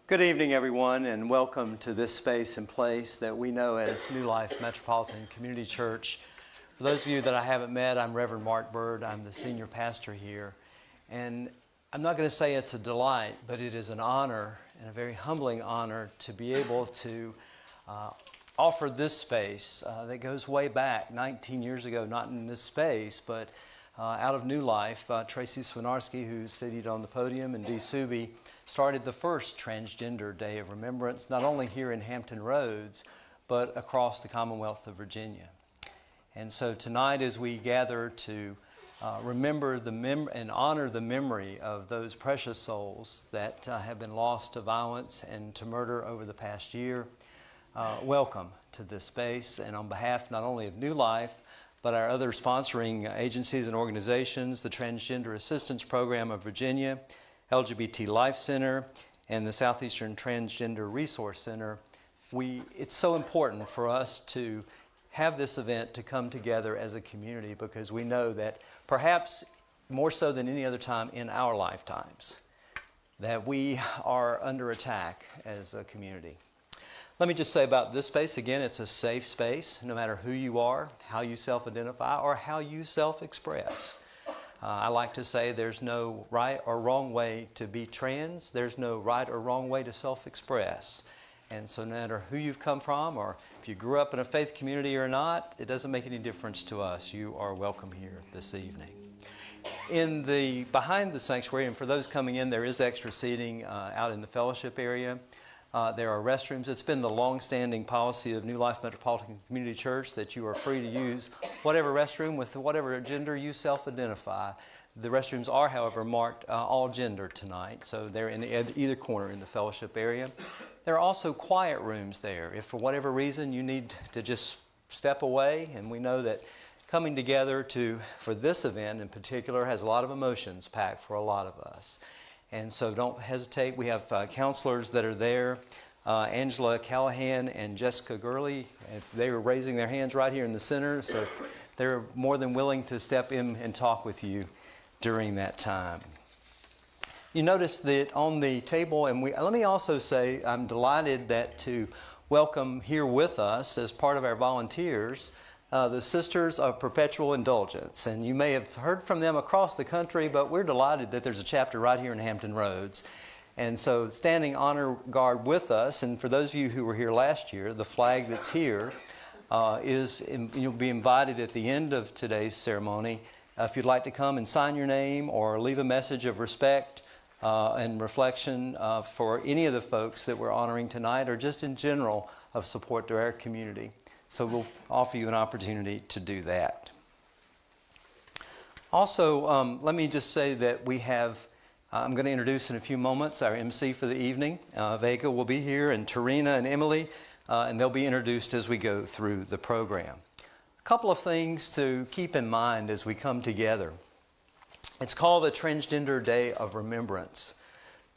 Good evening, everyone, and welcome to this space and place that we know as New Life Metropolitan Community Church. For those of you that I haven't met, I'm Reverend Mark Bird. I'm the senior pastor here. And I'm not going to say it's a delight, but it is an honor and a very humbling honor to be able to offer this space that goes way back 19 years ago, not in this space, but out of New Life. Tracy Swinarski, who's seated on the podium, and Dee Subi started the first Transgender Day of Remembrance, not only here in Hampton Roads, but across the Commonwealth of Virginia. And so tonight, as we gather to remember and honor the memory of those precious souls that have been lost to violence and to murder over the past year, welcome to this space. And on behalf not only of New Life, but our other sponsoring agencies and organizations, the Transgender Assistance Program of Virginia, LGBT Life Center, and the Southeastern Transgender Resource Center, it's so important for us to have this event to come together as a community, because we know that perhaps more so than any other time in our lifetimes, that we are under attack as a community. Let me just say about this space, again, it's a safe space, no matter who you are, how you self-identify, or how you self-express. I like to say there's no right or wrong way to be trans. There's no right or wrong way to self-express. And so no matter who you've come from, or if you grew up in a faith community or not, it doesn't make any difference to us. You are welcome here this evening. Behind the sanctuary, and for those coming in, there is extra seating out in the fellowship area. There are restrooms. It's been the long-standing policy of New Life Metropolitan Community Church that you are free to use whatever restroom with whatever gender you self-identify. The restrooms are, however, marked all gender tonight, so they're in either corner in the fellowship area. There are also quiet rooms there. If for whatever reason you need to just step away, and we know that coming together for this event in particular has a lot of emotions packed for a lot of us. And so don't hesitate. We have counselors that are there, Angela Callahan and Jessica Gurley. If they were raising their hands right here in the center, so they're more than willing to step in and talk with you during that time. You notice that on the table, and let me also say I'm delighted to welcome here with us as part of our volunteers the Sisters of Perpetual Indulgence. And you may have heard from them across the country, but we're delighted that there's a chapter right here in Hampton Roads. And so standing honor guard with us, and for those of you who were here last year, the flag that's here you'll be invited at the end of today's ceremony if you'd like to come and sign your name or leave a message of respect and reflection for any of the folks that we're honoring tonight, or just in general of support to our community. So we'll offer you an opportunity to do that. Also, let me just say that we have, I'm going to introduce in a few moments our MC for the evening. Vega will be here, and Tarina and Emily, and they'll be introduced as we go through the program. A couple of things to keep in mind as we come together. It's called the Transgender Day of Remembrance,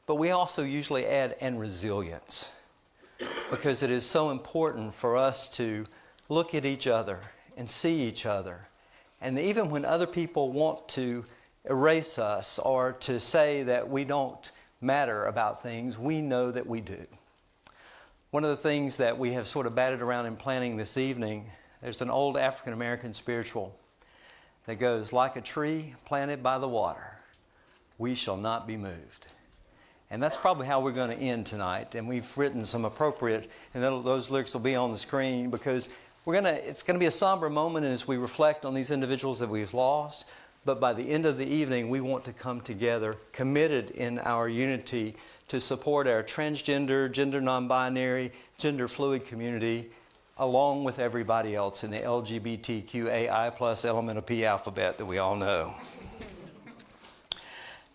but we also usually add "and resilience," because it is so important for us to look at each other and see each other. And even when other people want to erase us or to say that we don't matter about things, we know that we do. One of the things that we have sort of batted around in planning this evening, there's an old African American spiritual that goes, "Like a tree planted by the water, we shall not be moved." And that's probably how we're going to end tonight. And we've written some appropriate, and those lyrics will be on the screen, because it's going to be a somber moment as we reflect on these individuals that we've lost. But by the end of the evening, we want to come together, committed in our unity to support our transgender, gender non-binary, gender fluid community, along with everybody else in the LGBTQAI plus element of P alphabet that we all know.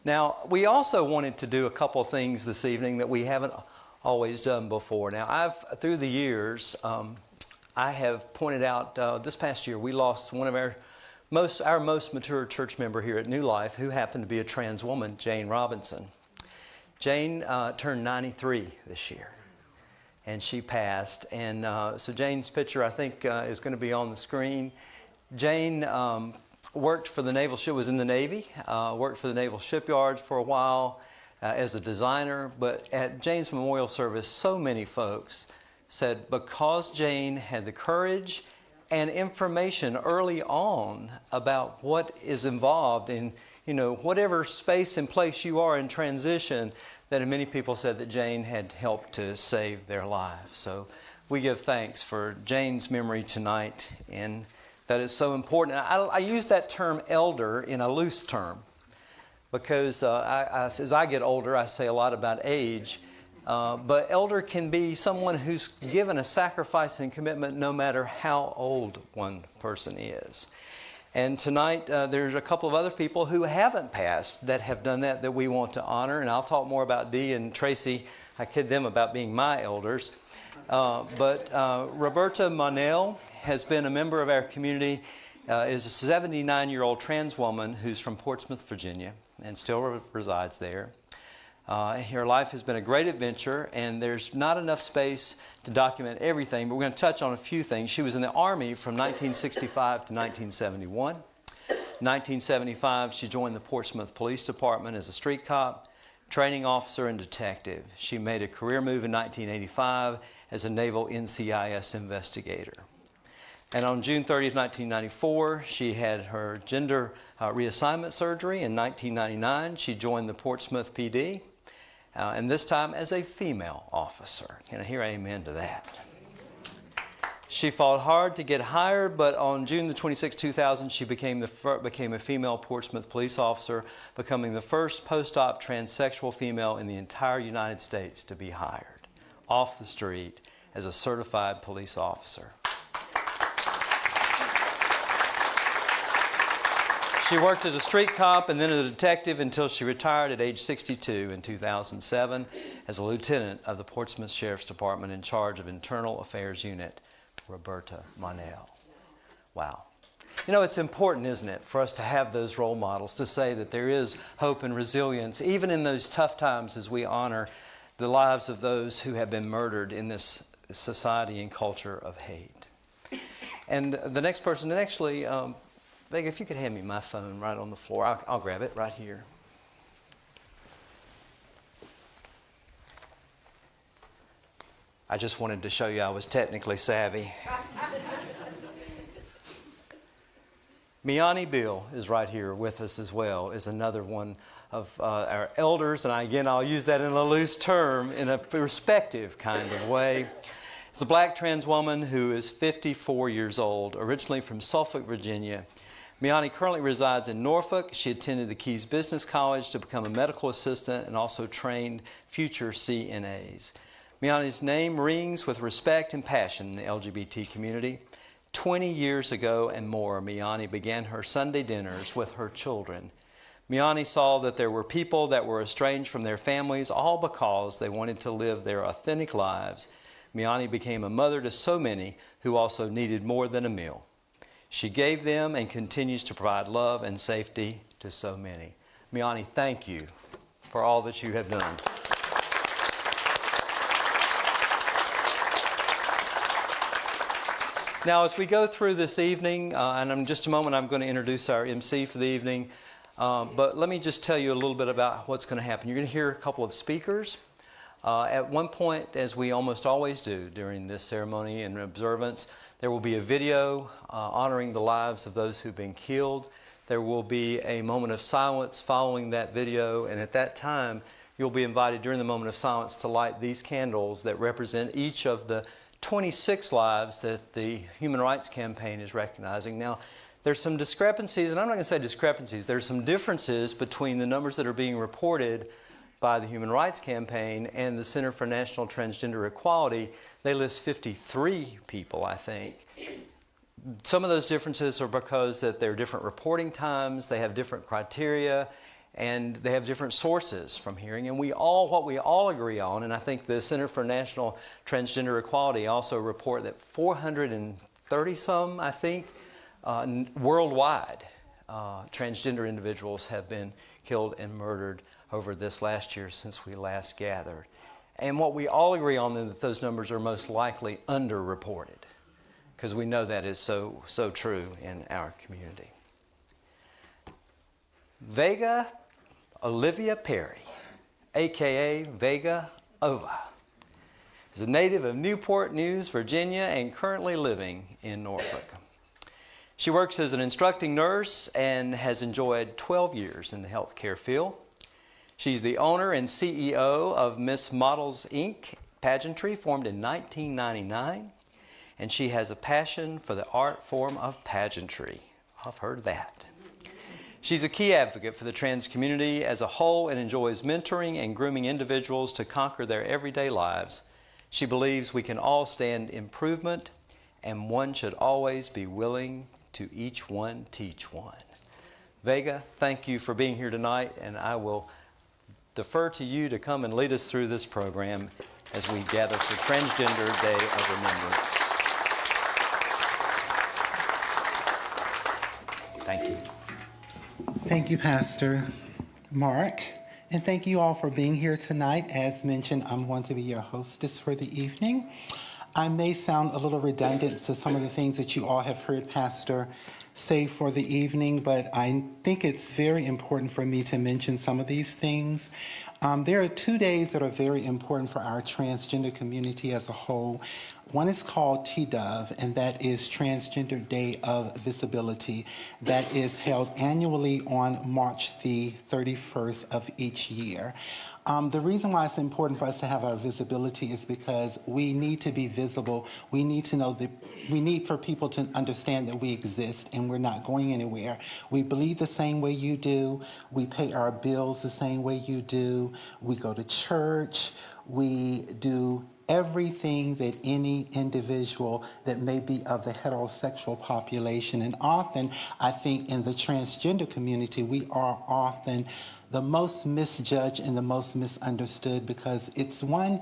Now, we also wanted to do a couple of things this evening that we haven't always done before. Now, through the years, I have pointed out this past year we lost one of our most mature church member here at New Life, who happened to be a trans woman, Jane Robinson. Jane turned 93 this year, and she passed. And so Jane's picture, I think, is going to be on the screen. Jane worked for the Naval ship, was in the Navy, worked for the Naval shipyards for a while, as a designer, but at Jane's memorial service, so many folks said because Jane had the courage and information early on about what is involved in, whatever space and place you are in transition, that many people said that Jane had helped to save their lives. So we give thanks for Jane's memory tonight, and that is so important. I use that term elder in a loose term because as I get older, I say a lot about age. But elder can be someone who's given a sacrifice and commitment no matter how old one person is. And tonight there's a couple of other people who haven't passed that have done that we want to honor. And I'll talk more about Dee and Tracy. I kid them about being my elders. But Roberta Monell has been a member of our community, is a 79-year-old trans woman who's from Portsmouth, Virginia, and still resides there. Her life has been a great adventure, and there's not enough space to document everything, but we're going to touch on a few things. She was in the Army from 1965 to 1971. In 1975, she joined the Portsmouth Police Department as a street cop, training officer, and detective. She made a career move in 1985 as a Naval NCIS investigator. And on June 30th, 1994, she had her gender reassignment surgery. In 1999, she joined the Portsmouth PD, and this time as a female officer. Can I hear amen to that? She fought hard to get hired, but on June the 26th, 2000, she became a female Portsmouth police officer, becoming the first post-op transsexual female in the entire United States to be hired off the street as a certified police officer. She worked as a street cop and then as a detective until she retired at age 62 in 2007 as a lieutenant of the Portsmouth Sheriff's Department in charge of Internal Affairs Unit, Roberta Monell. Wow. It's important, isn't it, for us to have those role models, to say that there is hope and resilience, even in those tough times as we honor the lives of those who have been murdered in this society and culture of hate. And the next person, and actually, Vega, if you could hand me my phone right on the floor, I'll grab it right here. I just wanted to show you I was technically savvy. Miani Bill is right here with us as well, is another one of our elders, and I'll use that in a loose term, in a respective kind of way. It's a black trans woman who is 54 years old, originally from Suffolk, Virginia. Miani currently resides in Norfolk. She attended the Keys Business College to become a medical assistant and also trained future CNAs. Miani's name rings with respect and passion in the LGBT community. 20 years ago and more, Miani began her Sunday dinners with her children. Miani saw that there were people that were estranged from their families, all because they wanted to live their authentic lives. Miani became a mother to so many who also needed more than a meal. She gave them and continues to provide love and safety to so many. Miani, thank you for all that you have done. Now, as we go through this evening, and in just a moment I'm going to introduce our MC for the evening, but let me just tell you a little bit about what's going to happen. You're going to hear a couple of speakers. At one point, as we almost always do during this ceremony and observance, there will be a video honoring the lives of those who've been killed. There will be a moment of silence following that video, and at that time, you'll be invited during the moment of silence to light these candles that represent each of the 26 lives that the Human Rights Campaign is recognizing. Now, there's some discrepancies, and I'm not going to say discrepancies, there's some differences between the numbers that are being reported by the Human Rights Campaign and the Center for National Transgender Equality. They list 53 people, I think. Some of those differences are because that there are different reporting times, they have different criteria, and they have different sources from hearing. And what we all agree on, and I think the Center for National Transgender Equality also report that 430 some, I think, worldwide, transgender individuals have been killed and murdered over this last year since we last gathered. And what we all agree on is that those numbers are most likely underreported, because we know that is so true in our community. Vega Olivia Perry, aka Vega Ova, is a native of Newport News, Virginia, and currently living in Norfolk. She works as an instructing nurse and has enjoyed 12 years in the healthcare field. She's the owner and CEO of Miss Models Inc. pageantry, formed in 1999, and she has a passion for the art form of pageantry. I've heard that. She's a key advocate for the trans community as a whole and enjoys mentoring and grooming individuals to conquer their everyday lives. She believes we can all stand improvement, and one should always be willing to each one teach one. Vega, thank you for being here tonight, and I will defer to you to come and lead us through this program as we gather for Transgender Day of Remembrance. Thank you. Thank you, Pastor Mark, and thank you all for being here tonight. As mentioned, I'm going to be your hostess for the evening. I may sound a little redundant to some of the things that you all have heard Pastor say for the evening, but I think it's very important for me to mention some of these things. There are 2 days that are very important for our transgender community as a whole. One is called TDOV, and that is Transgender Day of Visibility. That is held annually on March the 31st of each year. The reason why it's important for us to have our visibility is because we need to be visible. We need to know that we need for people to understand that we exist and we're not going anywhere. We bleed the same way you do. We pay our bills the same way you do. We go to church. We do everything that any individual that may be of the heterosexual population. And often, I think in the transgender community, we are often the most misjudged and the most misunderstood, because it's one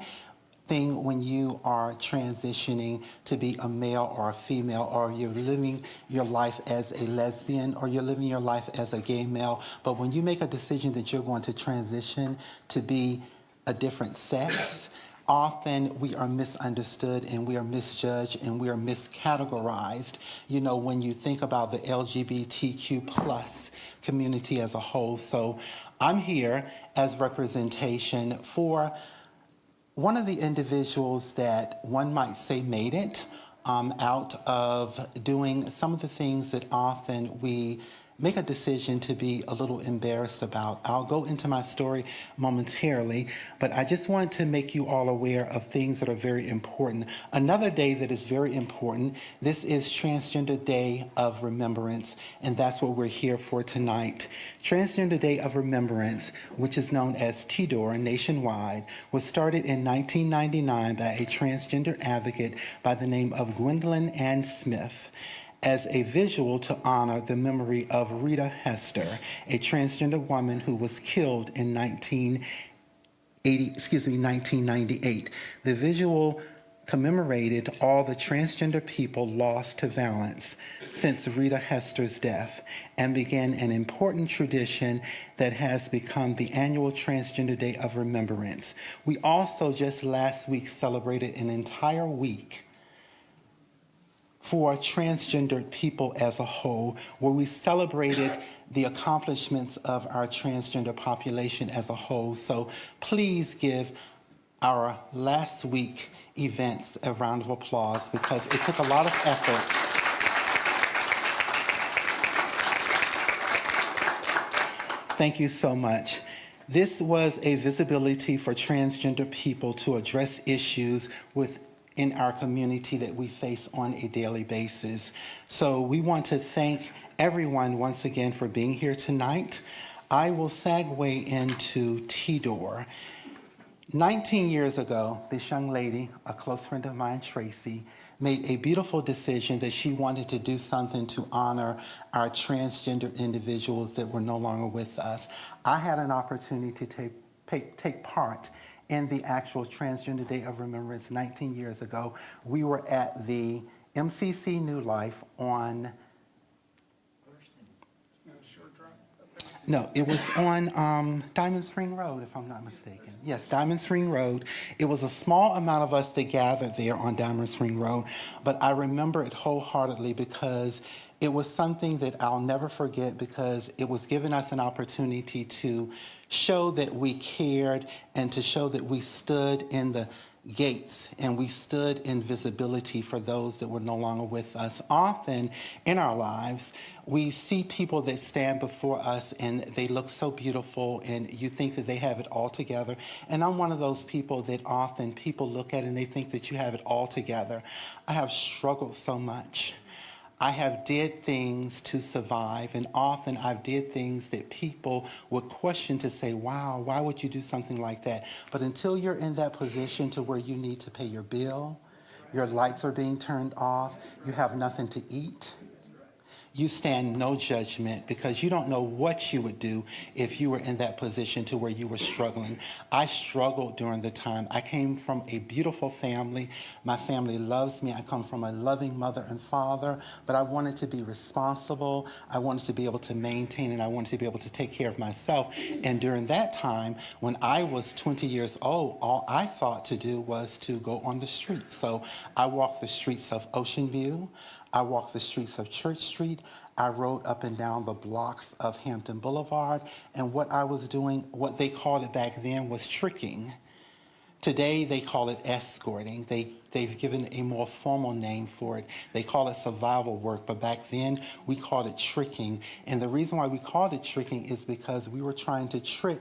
thing when you are transitioning to be a male or a female, or you're living your life as a lesbian, or you're living your life as a gay male. But when you make a decision that you're going to transition to be a different sex, often we are misunderstood and we are misjudged and we are miscategorized. You know, when you think about the LGBTQ plus community as a whole. So I'm here as representation for one of the individuals that one might say made it out of doing some of the things that often we make a decision to be a little embarrassed about. I'll go into my story momentarily, but I just want to make you all aware of things that are very important. Another day that is very important, this is Transgender Day of Remembrance, and that's what we're here for tonight. Transgender Day of Remembrance, which is known as TDOR nationwide, was started in 1999 by a transgender advocate by the name of Gwendolyn Ann Smith, as a visual to honor the memory of Rita Hester, a transgender woman who was killed in 1998. The visual commemorated all the transgender people lost to violence since Rita Hester's death, and began an important tradition that has become the annual Transgender Day of Remembrance. We also just last week celebrated an entire week for transgender people as a whole, where we celebrated the accomplishments of our transgender population as a whole. So please give our last week events a round of applause, because it took a lot of effort. Thank you so much. This was a visibility for transgender people to address issues in our community that we face on a daily basis. So we want to thank everyone once again for being here tonight. I will segue into TDOR. 19 years ago, this young lady, a close friend of mine, Tracy, made a beautiful decision that she wanted to do something to honor our transgender individuals that were no longer with us. I had an opportunity to take part in the actual Transgender Day of Remembrance 19 years ago. We were at the MCC New Life on... No, it was on Diamond Spring Road, if I'm not mistaken. Yes, Diamond Spring Road. It was a small amount of us that gathered there on Diamond Spring Road, but I remember it wholeheartedly because It was something that I'll never forget because it was giving us an opportunity to show that we cared and to show that we stood in the gates and we stood in visibility for those that were no longer with us. Often in our lives, we see people that stand before us and they look so beautiful and you think that they have it all together. And I'm one of those people that often people look at and they think that you have it all together. I have struggled so much. I have did things to survive, and often I've did things that people would question to say, wow, why would you do something like that? But until you're in that position to where you need to pay your bill, your lights are being turned off, you have nothing to eat, you stand no judgment because you don't know what you would do if you were in that position to where you were struggling. I struggled during the time. I came from a beautiful family. My family loves me. I come from a loving mother and father, but I wanted to be responsible. I wanted to be able to maintain, and I wanted to be able to take care of myself. And during that time, when I was 20 years old, all I thought to do was to go on the streets. So I walked the streets of Ocean View. I walked the streets of Church Street. I rode up and down the blocks of Hampton Boulevard. And what I was doing, what they called it back then was tricking. Today they call it escorting. They've given a more formal name for it. They call it survival work, but back then we called it tricking. And the reason why we called it tricking is because we were trying to trick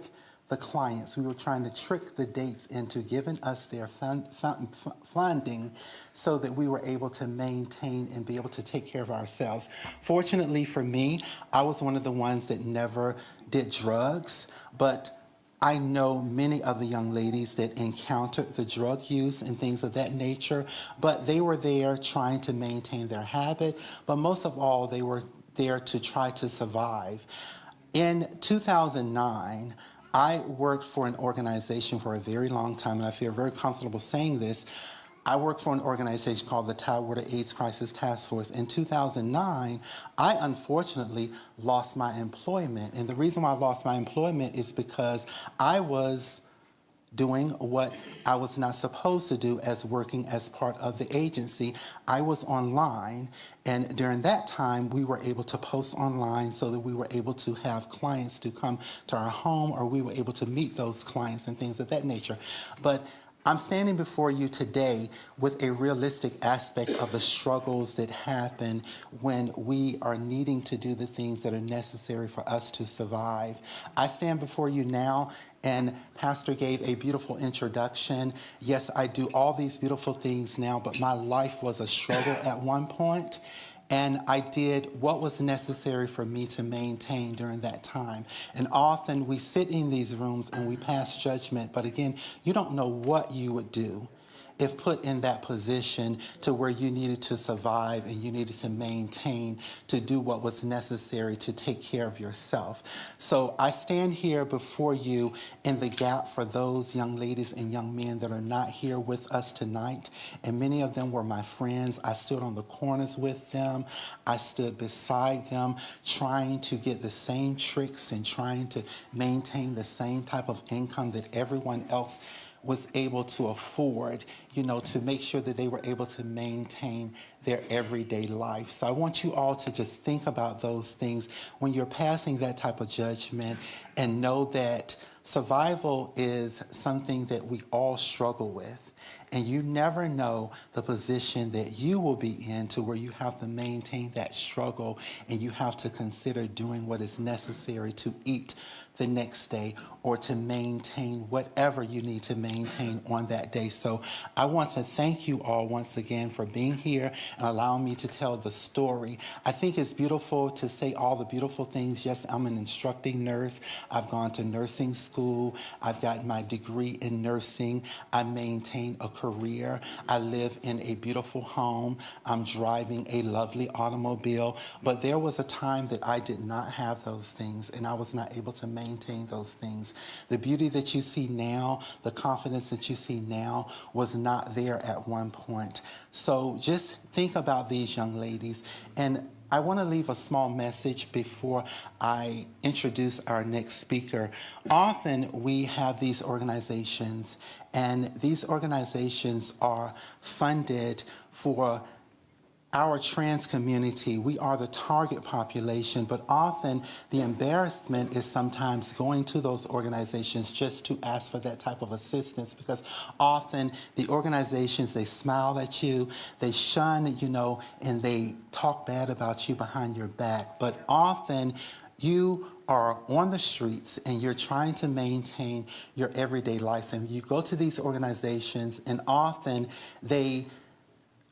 the clients. We were trying to trick the dates into giving us their funding so that we were able to maintain and be able to take care of ourselves. Fortunately for me, I was one of the ones that never did drugs, but I know many of the young ladies that encountered the drug use and things of that nature, but they were there trying to maintain their habit, but most of all, they were there to try to survive. In 2009, I worked for an organization for a very long time, and I feel very comfortable saying this. I worked for an organization called the Tidewater AIDS Crisis Task Force. In 2009, I unfortunately lost my employment. And the reason why I lost my employment is because I was doing what I was not supposed to do as working as part of the agency. I was online, and during that time, we were able to post online so that we were able to have clients to come to our home, or we were able to meet those clients and things of that nature. But I'm standing before you today with a realistic aspect of the struggles that happen when we are needing to do the things that are necessary for us to survive. I stand before you now, and Pastor gave a beautiful introduction. Yes, I do all these beautiful things now, but my life was a struggle at one point. And I did what was necessary for me to maintain during that time. And often we sit in these rooms and we pass judgment, but again, you don't know what you would do if put in that position to where you needed to survive and you needed to maintain to do what was necessary to take care of yourself. So I stand here before you in the gap for those young ladies and young men that are not here with us tonight. And many of them were my friends. I stood on the corners with them. I stood beside them trying to get the same tricks and trying to maintain the same type of income that everyone else was able to afford, to make sure that they were able to maintain their everyday life. So I want you all to just think about those things when you're passing that type of judgment, and know that survival is something that we all struggle with. And you never know the position that you will be in to where you have to maintain that struggle, and you have to consider doing what is necessary to eat the next day, or to maintain whatever you need to maintain on that day. So I want to thank you all once again for being here and allowing me to tell the story. I think it's beautiful to say all the beautiful things. Yes, I'm an instructing nurse. I've gone to nursing school. I've got my degree in nursing. I maintain a career. I live in a beautiful home. I'm driving a lovely automobile. But there was a time that I did not have those things, and I was not able to maintain those things. The beauty that you see now, the confidence that you see now, was not there at one point. So just think about these young ladies. And I want to leave a small message before I introduce our next speaker. Often we have these organizations, and these organizations are funded for our trans community, we are the target population, but often the embarrassment is sometimes going to those organizations just to ask for that type of assistance, because often the organizations, they smile at you, they shun, and they talk bad about you behind your back. But often you are on the streets and you're trying to maintain your everyday life, and you go to these organizations and often they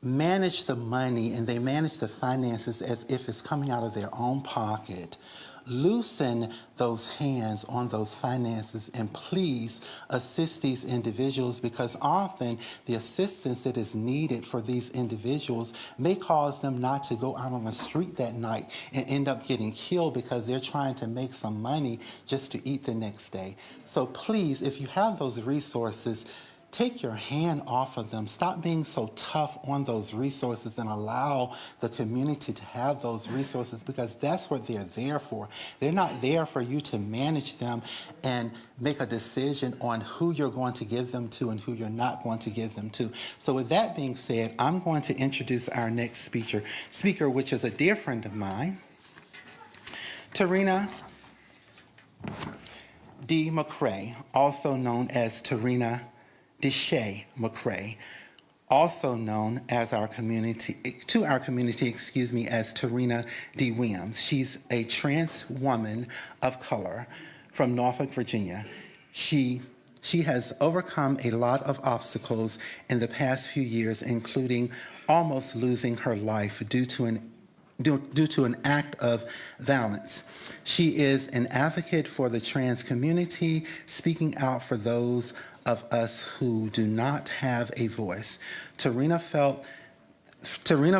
manage the money and they manage the finances as if it's coming out of their own pocket. Loosen those hands on those finances and please assist these individuals, because often the assistance that is needed for these individuals may cause them not to go out on the street that night and end up getting killed because they're trying to make some money just to eat the next day. So please, if you have those resources, take your hand off of them. Stop being so tough on those resources and allow the community to have those resources, because that's what they're there for. They're not there for you to manage them and make a decision on who you're going to give them to and who you're not going to give them to. So with that being said, I'm going to introduce our next speaker, which is a dear friend of mine, Tarina D. McCrae, also known as Tarina Deshay McCrae, also known as to our community, as Tarina D. Williams. She's a trans woman of color from Norfolk, Virginia. She has overcome a lot of obstacles in the past few years, including almost losing her life due to an act of violence. She is an advocate for the trans community, speaking out for those of us who do not have a voice. Tarina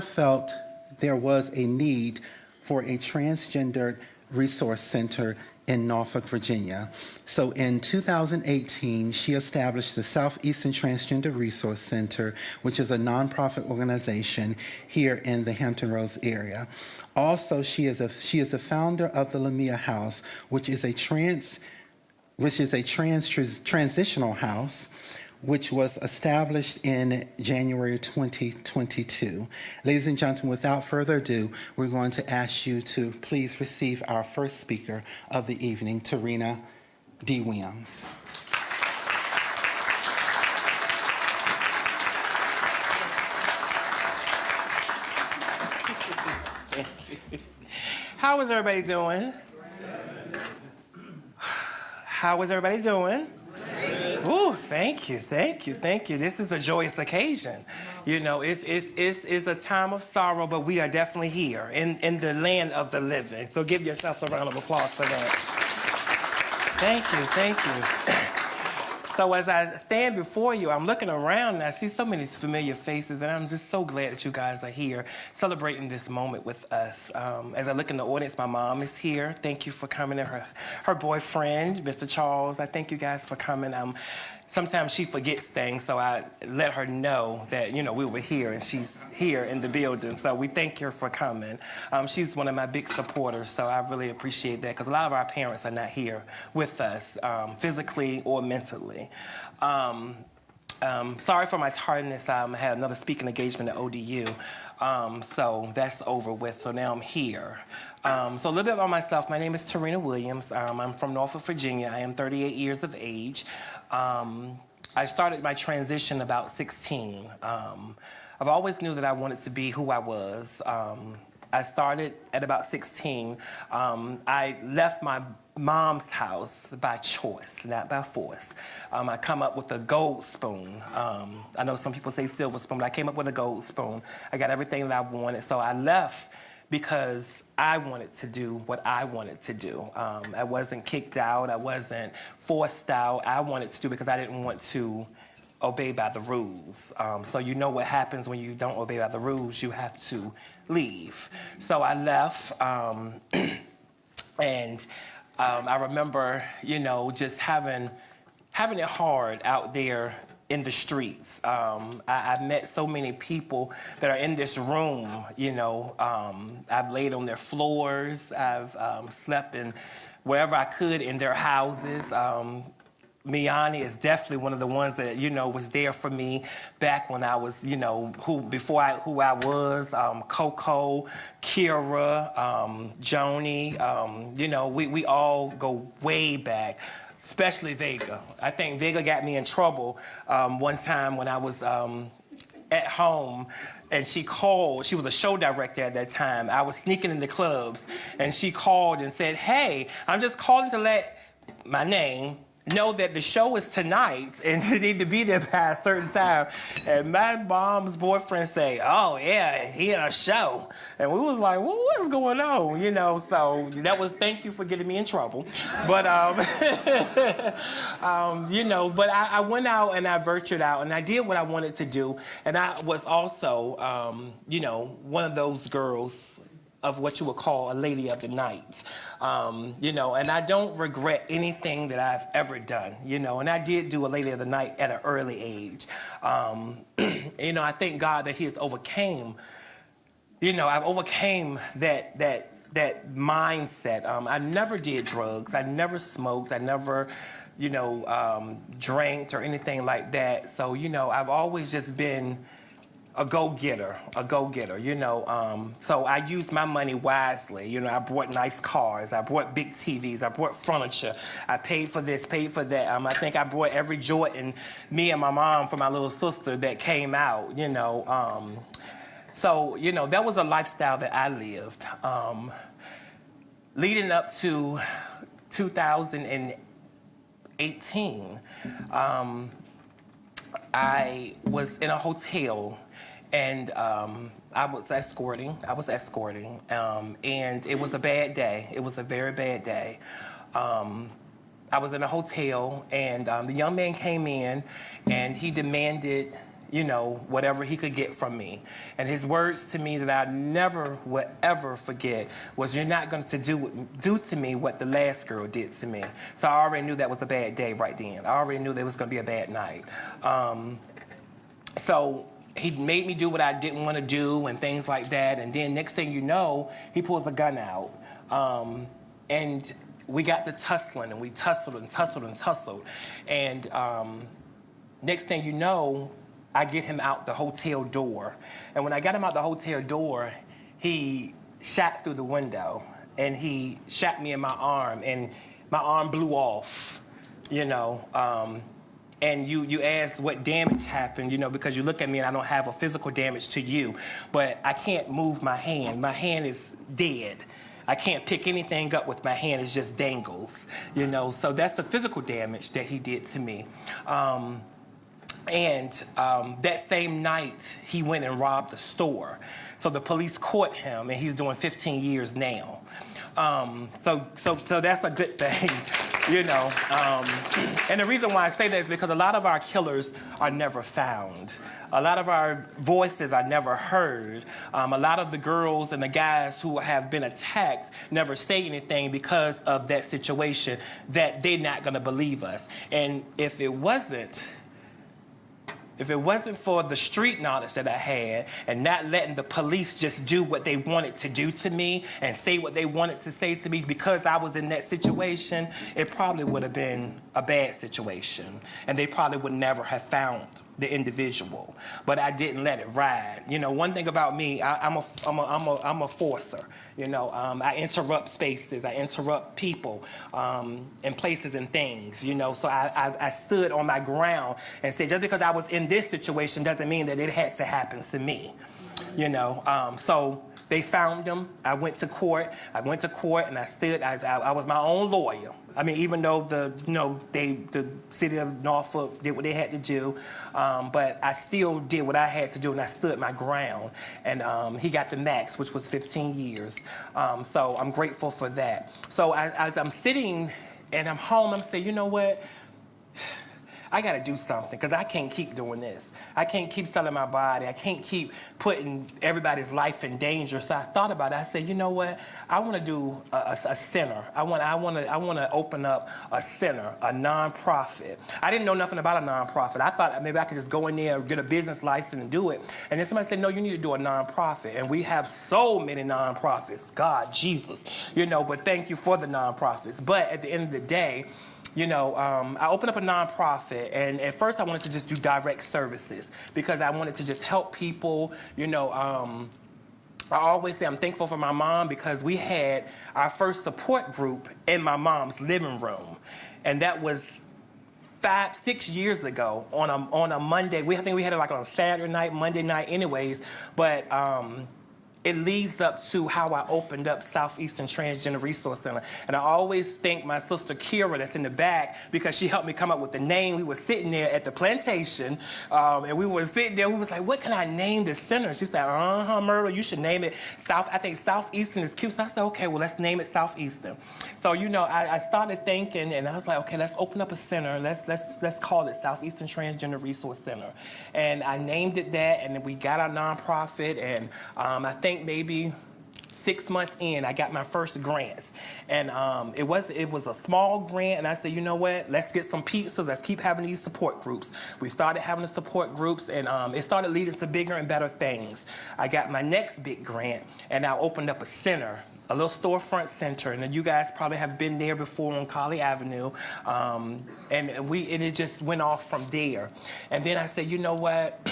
felt there was a need for a transgender resource center in Norfolk, Virginia. So in 2018, she established the Southeastern Transgender Resource Center, which is a nonprofit organization here in the Hampton Roads area. Also, she is the founder of the Lamia House, which is a transitional house, which was established in January 2022. Ladies and gentlemen, without further ado, we're going to ask you to please receive our first speaker of the evening, Tarina D. Williams. How is everybody doing? How is everybody doing? Ooh, thank you. This is a joyous occasion. It's a time of sorrow, but we are definitely here in the land of the living. So give yourself a round of applause for that. Thank you. So as I stand before you, I'm looking around and I see so many familiar faces, and I'm just so glad that you guys are here celebrating this moment with us. As I look in the audience, my mom is here. Thank you for coming, and her boyfriend, Mr. Charles. I thank you guys for coming. Sometimes she forgets things, so I let her know that, we were here, and she's here in the building. So we thank her for coming. She's one of my big supporters, so I really appreciate that, because a lot of our parents are not here with us, physically or mentally. Sorry for my tardiness. I had another speaking engagement at ODU, so that's over with. So now I'm here. So a little bit about myself. My name is Tarina Williams. I'm from Norfolk, Virginia. I am 38 years of age. I started my transition about 16. I've always knew that I wanted to be who I was. I started at about 16. I left my mom's house by choice, not by force. I come up with a gold spoon. I know some people say silver spoon, but I came up with a gold spoon. I got everything that I wanted, so I left because I wanted to do what I wanted to do. I wasn't kicked out. I wasn't forced out. I wanted to do because I didn't want to obey by the rules. So you know what happens when you don't obey by the rules. You have to leave. So I left, and I remember, just having it hard out there in the streets. I've met so many people that are in this room, I've laid on their floors. I've slept in wherever I could in their houses. Miani is definitely one of the ones that, was there for me back when I was, who I was. Coco, Kira, Joni, we all go way back, especially Vega. I think Vega got me in trouble one time when I was at home, and she called. She was a show director at that time. I was sneaking in the clubs, and she called and said, "Hey, I'm just calling to let my name know that the show is tonight and you need to be there by a certain time." And my mom's boyfriend say, "Oh yeah, he had a show." And we was like, "Well, what's going on?" So that was, thank you for getting me in trouble. But but I went out and I ventured out and I did what I wanted to do. And I was also one of those girls of what you would call a lady of the night, and I don't regret anything that I've ever done, and I did do a lady of the night at an early age. I thank God that He has overcame, I've overcame that mindset. I never did drugs, I never smoked, I never, drank or anything like that. So, I've always just been a go-getter. So I used my money wisely. I bought nice cars, I bought big TVs, I bought furniture, I paid for this, paid for that. I think I bought every Jordan, me and my mom, for my little sister that came out, So, that was a lifestyle that I lived. Leading up to 2018, I was in a hotel, and I was escorting, and it was a bad day. It was a very bad day. I was in a hotel, and the young man came in, and he demanded, whatever he could get from me. And his words to me that I never would ever forget was, "You're not going to do to me what the last girl did to me." So I already knew that was a bad day right then. I already knew that it was going to be a bad night. So he made me do what I didn't want to do and things like that. And then next thing you know, he pulls a gun out. And we got to tussling, and we tussled and tussled and tussled. And next thing you know, I get him out the hotel door. And when I got him out the hotel door, he shot through the window, and he shot me in my arm, and my arm blew off, And you ask what damage happened, because you look at me and I don't have a physical damage to you, but I can't move my hand. My hand is dead. I can't pick anything up with my hand. It just dangles, So that's the physical damage that he did to me. That same night, he went and robbed the store. So the police caught him, and he's doing 15 years now. So that's a good thing, And the reason why I say that is because a lot of our killers are never found. A lot of our voices are never heard. A lot of the girls and the guys who have been attacked never say anything because of that situation, that they're not going to believe us. And if it wasn't for the street knowledge that I had and not letting the police just do what they wanted to do to me and say what they wanted to say to me because I was in that situation, it probably would have been a bad situation. And they probably would never have found the individual. But I didn't let it ride. One thing about me, I'm a forcer. I interrupt spaces, I interrupt people, and places and things, So I stood on my ground and said, just because I was in this situation doesn't mean that it had to happen to me, So they found him. I went to court, and I stood. I was my own lawyer. I mean, even though the city of Norfolk did what they had to do, but I still did what I had to do, and I stood my ground. And he got the max, which was 15 years. So I'm grateful for that. So as I'm sitting and I'm home, I'm saying, you know what? I got to do something because I can't keep doing this. I can't keep selling my body. I can't keep putting everybody's life in danger. So I thought about it. I said, you know what? I want to do a center. I want to open up a center, a nonprofit. I didn't know nothing about a nonprofit. I thought maybe I could just go in there, get a business license, and do it. And then somebody said, no, you need to do a nonprofit. And we have so many nonprofits. God, Jesus, But thank you for the nonprofits. But at the end of the day, I opened up a nonprofit, and at first I wanted to just do direct services because I wanted to just help people. I always say I'm thankful for my mom because we had our first support group in my mom's living room, and that was 6 years ago on a Monday. I think we had it like on a Saturday night, Monday night, anyways. But it leads up to how I opened up Southeastern Transgender Resource Center. And I always thank my sister Kira that's in the back because she helped me come up with the name. We were sitting there at the plantation, and we were sitting there. We was like, what can I name this center? She said, Myrtle, you should name it I think Southeastern is cute. So I said, okay, well, let's name it Southeastern. So, I started thinking, and I was like, okay, let's open up a center. Let's call it Southeastern Transgender Resource Center. And I named it that, and then we got our nonprofit, and I think maybe 6 months in, I got my first grants, and it was a small grant, and I said, you know what? Let's get some pizzas. Let's keep having these support groups. We started having the support groups, and it started leading to bigger and better things. I got my next big grant, and I opened up a center, a little storefront center, and you guys probably have been there before on Colley Avenue, and it just went off from there. And then I said, you know what?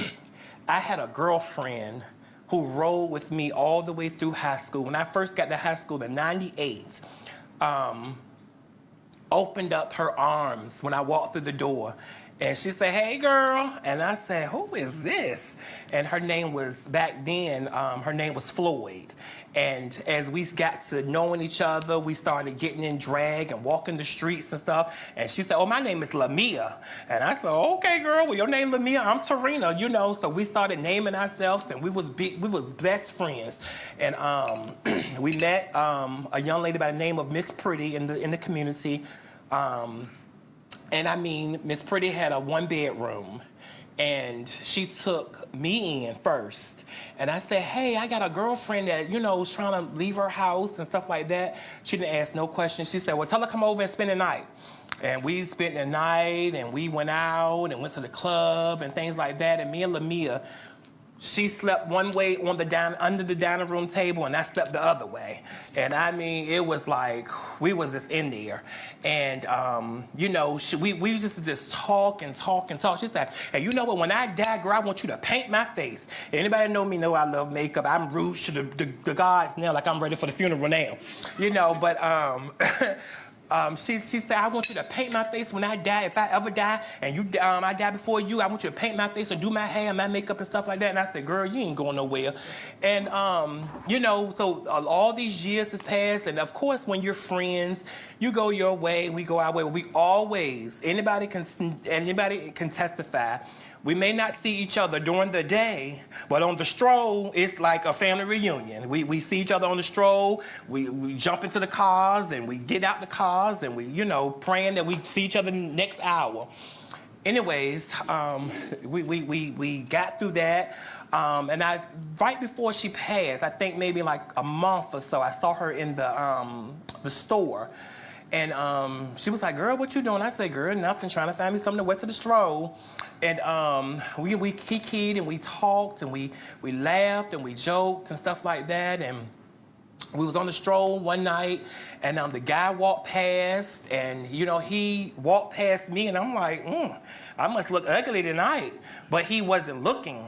I had a girlfriend who rode with me all the way through high school. When I first got to high school in '98, opened up her arms when I walked through the door. And she said, hey, girl. And I said, who is this? And her name was, back then, her name was Floyd. And as we got to knowing each other, we started getting in drag and walking the streets and stuff. And she said, oh, my name is Lamia. And I said, okay, girl, well, your name Lamia, I'm Tarina, So we started naming ourselves, and we was best friends. And we met a young lady by the name of Miss Pretty in the community. And I mean, Miss Pretty had a 1-bedroom, and she took me in first. And I said, hey, I got a girlfriend that, was trying to leave her house and stuff like that. She didn't ask no questions. She said, well, tell her to come over and spend the night. And we spent the night, and we went out and went to the club and things like that. And me and Lamia, she slept one way on under the dining room table, and I slept the other way. And I mean, it was like we was just in there, and we just talk and talk and talk. She said, "Hey, you know what? When I die, girl, I want you to paint my face." Anybody know me know I love makeup. I'm rude to the gods now, like I'm ready for the funeral now, But she said, I want you to paint my face when I die. If I ever die and I die before you, I want you to paint my face and do my hair and my makeup and stuff like that. And I said, girl, you ain't going nowhere. And, so all these years has passed. And, of course, when you're friends, you go your way, we go our way. We always, anybody can testify. We may not see each other during the day, but on the stroll, it's like a family reunion. We see each other on the stroll, we jump into the cars, and we get out the cars, and we, praying that we see each other next hour. Anyways, we got through that, and right before she passed, I think maybe like a month or so, I saw her in the store. And she was like, girl, what you doing? I said, girl, nothing, trying to find me something to wear to the stroll. And we kikied and we talked and we laughed and we joked and stuff like that. And we was on the stroll one night, and the guy walked past, and, he walked past me, and I'm like, I must look ugly tonight. But he wasn't looking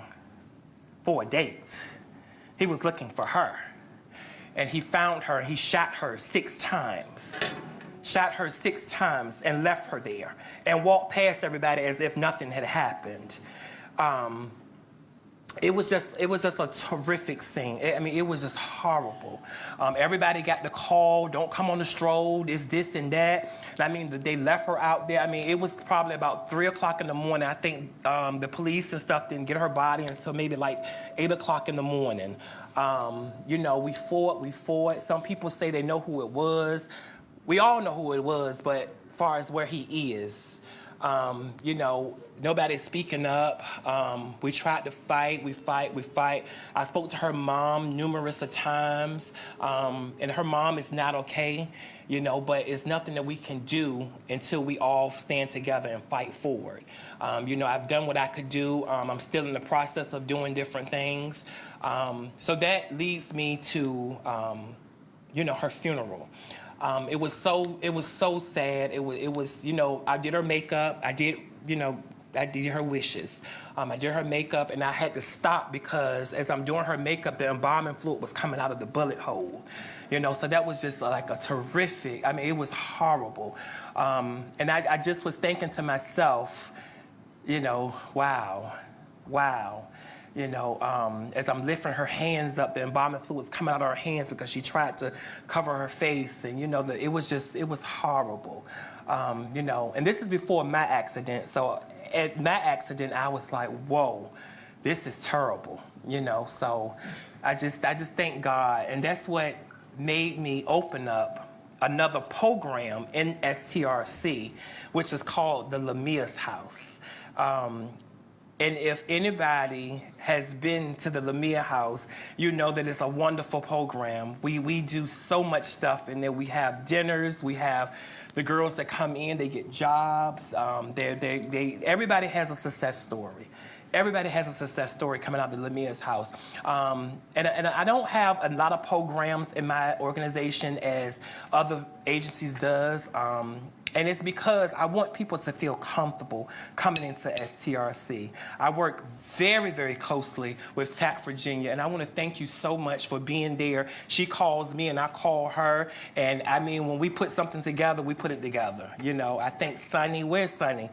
for a date. He was looking for her. And he found her, and he shot her 6 times. Shot her 6 times and left her there and walked past everybody as if nothing had happened. It was just a terrific scene. It was just horrible. Everybody got the call, don't come on the stroll, it's this and that. They left her out there. It was probably about 3 o'clock in the morning. I think the police and stuff didn't get her body until maybe like 8 o'clock in the morning. We fought. Some people say they know who it was. We all know who it was, but as far as where he is, nobody's speaking up. We tried to fight, we fight. I spoke to her mom numerous of times, and her mom is not okay, but it's nothing that we can do until we all stand together and fight forward. I've done what I could do. I'm still in the process of doing different things. So that leads me to, her funeral. It was so sad. It was, you know, I did her makeup. I did her wishes. I did her makeup, and I had to stop because as I'm doing her makeup, the embalming fluid was coming out of the bullet hole. You know, so that was just like a terrific, I mean, it was horrible. And I just was thinking to myself, you know, wow. You know, as I'm lifting her hands up, the embalming fluid was coming out of her hands because she tried to cover her face. And, you know, it was horrible. You know, and this is before my accident. So at my accident, I was like, whoa, this is terrible. You know, so I just thank God. And that's what made me open up another program in STRC, which is called the Lamia's House. And if anybody has been to the Lamia House, you know that it's a wonderful program. We do so much stuff in there. We have dinners. We have the girls that come in, they get jobs. Everybody has a success story. Everybody has a success story coming out of the Lamia's House. And I don't have a lot of programs in my organization as other agencies does. And it's because I want people to feel comfortable coming into STRC. I work very, very closely with TAC Virginia, and I want to thank you so much for being there. She calls me and I call her, and I mean, when we put something together, we put it together. You know, I thank Sunny. Where's Sunny?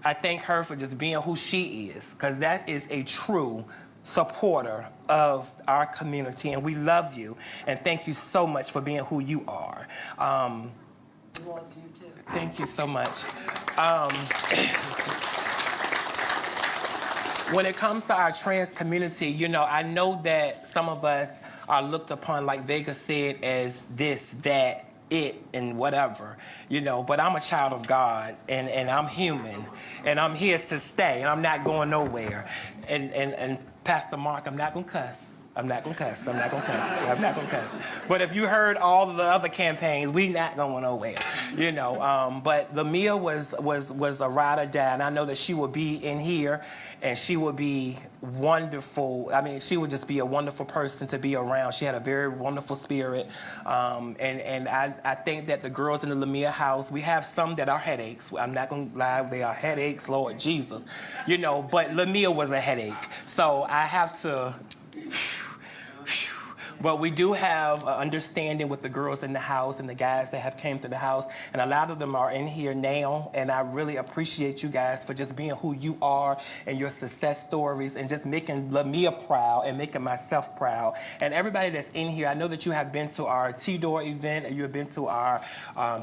I thank her for just being who she is, because that is a true supporter of our community, and we love you, and thank you so much for being who you are. We love you too. Thank you so much. When it comes to our trans community, you know, I know that some of us are looked upon, like Vega said, as this, that, it, and whatever, you know, but I'm a child of God, and I'm human, and I'm here to stay, and I'm not going nowhere. And Pastor Mark, I'm not gonna cuss. I'm not gonna cuss. But if you heard all of the other campaigns, we not going nowhere, you know. But Lamia was a ride or die, and I know that she will be in here, and she will be wonderful. I mean, she would just be a wonderful person to be around. She had a very wonderful spirit, and I think that the girls in the Lamia House, we have some that are headaches. I'm not gonna lie, they are headaches, Lord Jesus, you know. But Lamia was a headache, so I have to. But we do have an understanding with the girls in the house and the guys that have came to the house, and a lot of them are in here now, and I really appreciate you guys for just being who you are and your success stories and just making Lamia proud and making myself proud. And everybody that's in here, I know that you have been to our T-Door event and you have been to our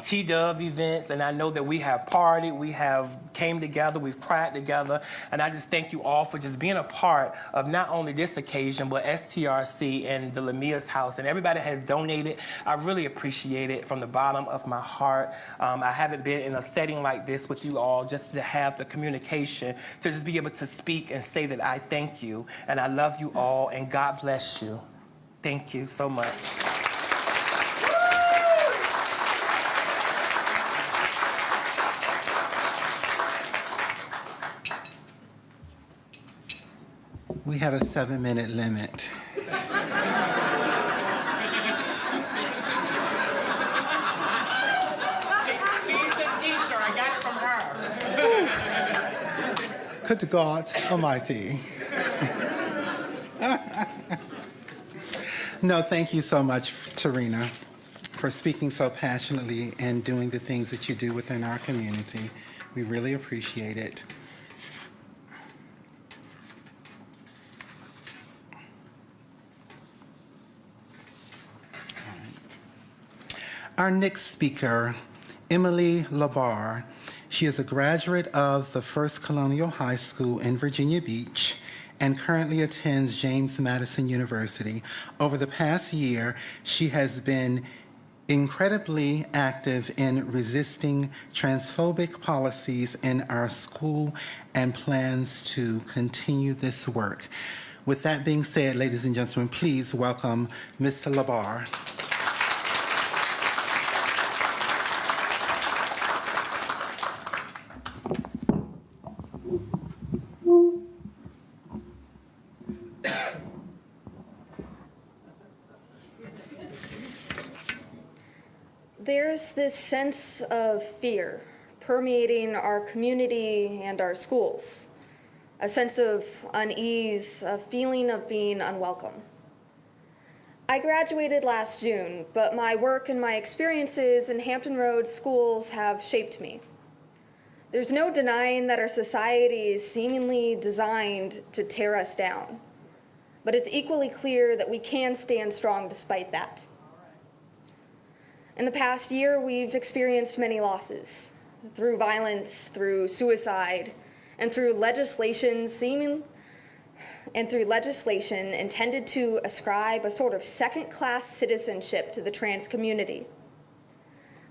T-Dove events, and I know that we have partied, we have came together, we've cried together, and I just thank you all for just being a part of not only this occasion, but STRC and the Lamia House, and everybody has donated. I really appreciate it from the bottom of my heart. I haven't been in a setting like this with you all just to have the communication, to just be able to speak and say that I thank you, and I love you all, and God bless you. Thank you so much. We had a 7-minute limit. Good God Almighty. No, thank you so much, Tarina, for speaking so passionately and doing the things that you do within our community. We really appreciate it. All right. Our next speaker, Emily Labar. She is a graduate of the First Colonial High School in Virginia Beach and currently attends James Madison University. Over the past year, she has been incredibly active in resisting transphobic policies in our school and plans to continue this work. With that being said, ladies and gentlemen, please welcome Ms. Labar. There's this sense of fear permeating our community and our schools, a sense of unease, a feeling of being unwelcome. I graduated last June, but my work and my experiences in Hampton Roads schools have shaped me. There's no denying that our society is seemingly designed to tear us down, but it's equally clear that we can stand strong despite that. In the past year, we've experienced many losses, through violence, through suicide, and through legislation intended to ascribe a sort of second-class citizenship to the trans community.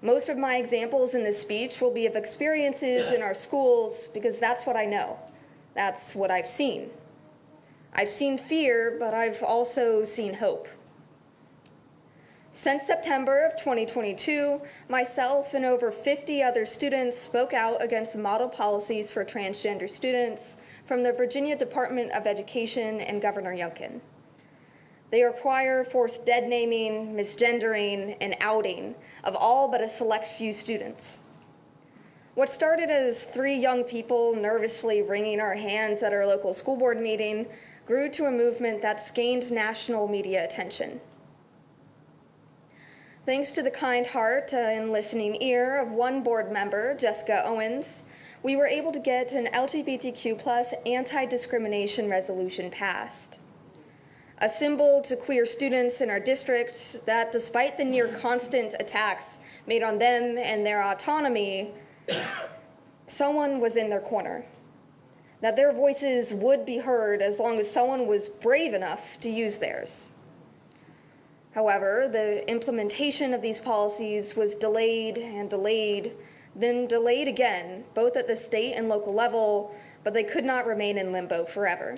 Most of my examples in this speech will be of experiences in our schools because that's what I know. That's what I've seen. I've seen fear, but I've also seen hope. Since September of 2022, myself and over 50 other students spoke out against the model policies for transgender students from the Virginia Department of Education and Governor Youngkin. They require forced dead naming, misgendering, and outing of all but a select few students. What started as 3 young people nervously wringing our hands at our local school board meeting grew to a movement that's gained national media attention. Thanks to the kind heart and listening ear of one board member, Jessica Owens, we were able to get an LGBTQ+ anti-discrimination resolution passed. A symbol to queer students in our district that, despite the near constant attacks made on them and their autonomy, someone was in their corner. That their voices would be heard as long as someone was brave enough to use theirs. However, the implementation of these policies was delayed and delayed, then delayed again, both at the state and local level, but they could not remain in limbo forever.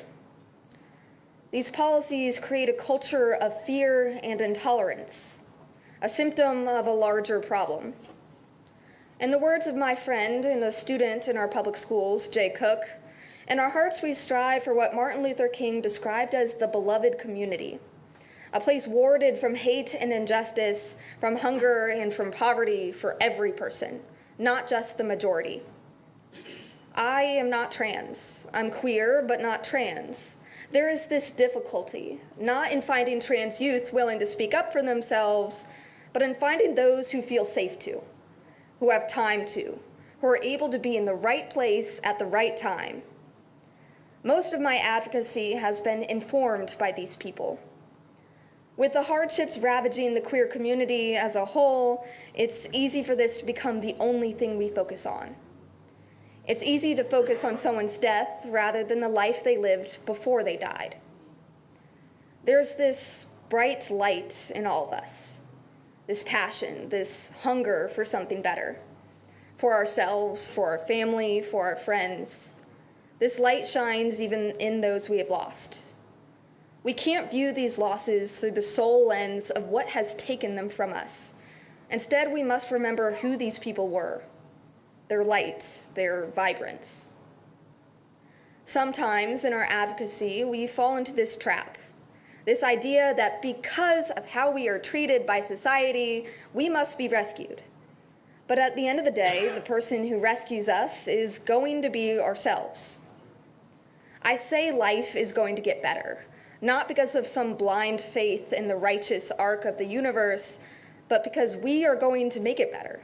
These policies create a culture of fear and intolerance, a symptom of a larger problem. In the words of my friend and a student in our public schools, Jay Cook, in our hearts we strive for what Martin Luther King described as the beloved community, a place warded from hate and injustice, from hunger and from poverty for every person, not just the majority. I am not trans. I'm queer, but not trans. There is this difficulty, not in finding trans youth willing to speak up for themselves, but in finding those who feel safe to, who have time to, who are able to be in the right place at the right time. Most of my advocacy has been informed by these people. With the hardships ravaging the queer community as a whole, it's easy for this to become the only thing we focus on. It's easy to focus on someone's death rather than the life they lived before they died. There's this bright light in all of us, this passion, this hunger for something better, for ourselves, for our family, for our friends. This light shines even in those we have lost. We can't view these losses through the sole lens of what has taken them from us. Instead, we must remember who these people were, their light, their vibrance. Sometimes in our advocacy, we fall into this trap, this idea that because of how we are treated by society, we must be rescued. But at the end of the day, the person who rescues us is going to be ourselves. I say life is going to get better, not because of some blind faith in the righteous arc of the universe, but because we are going to make it better.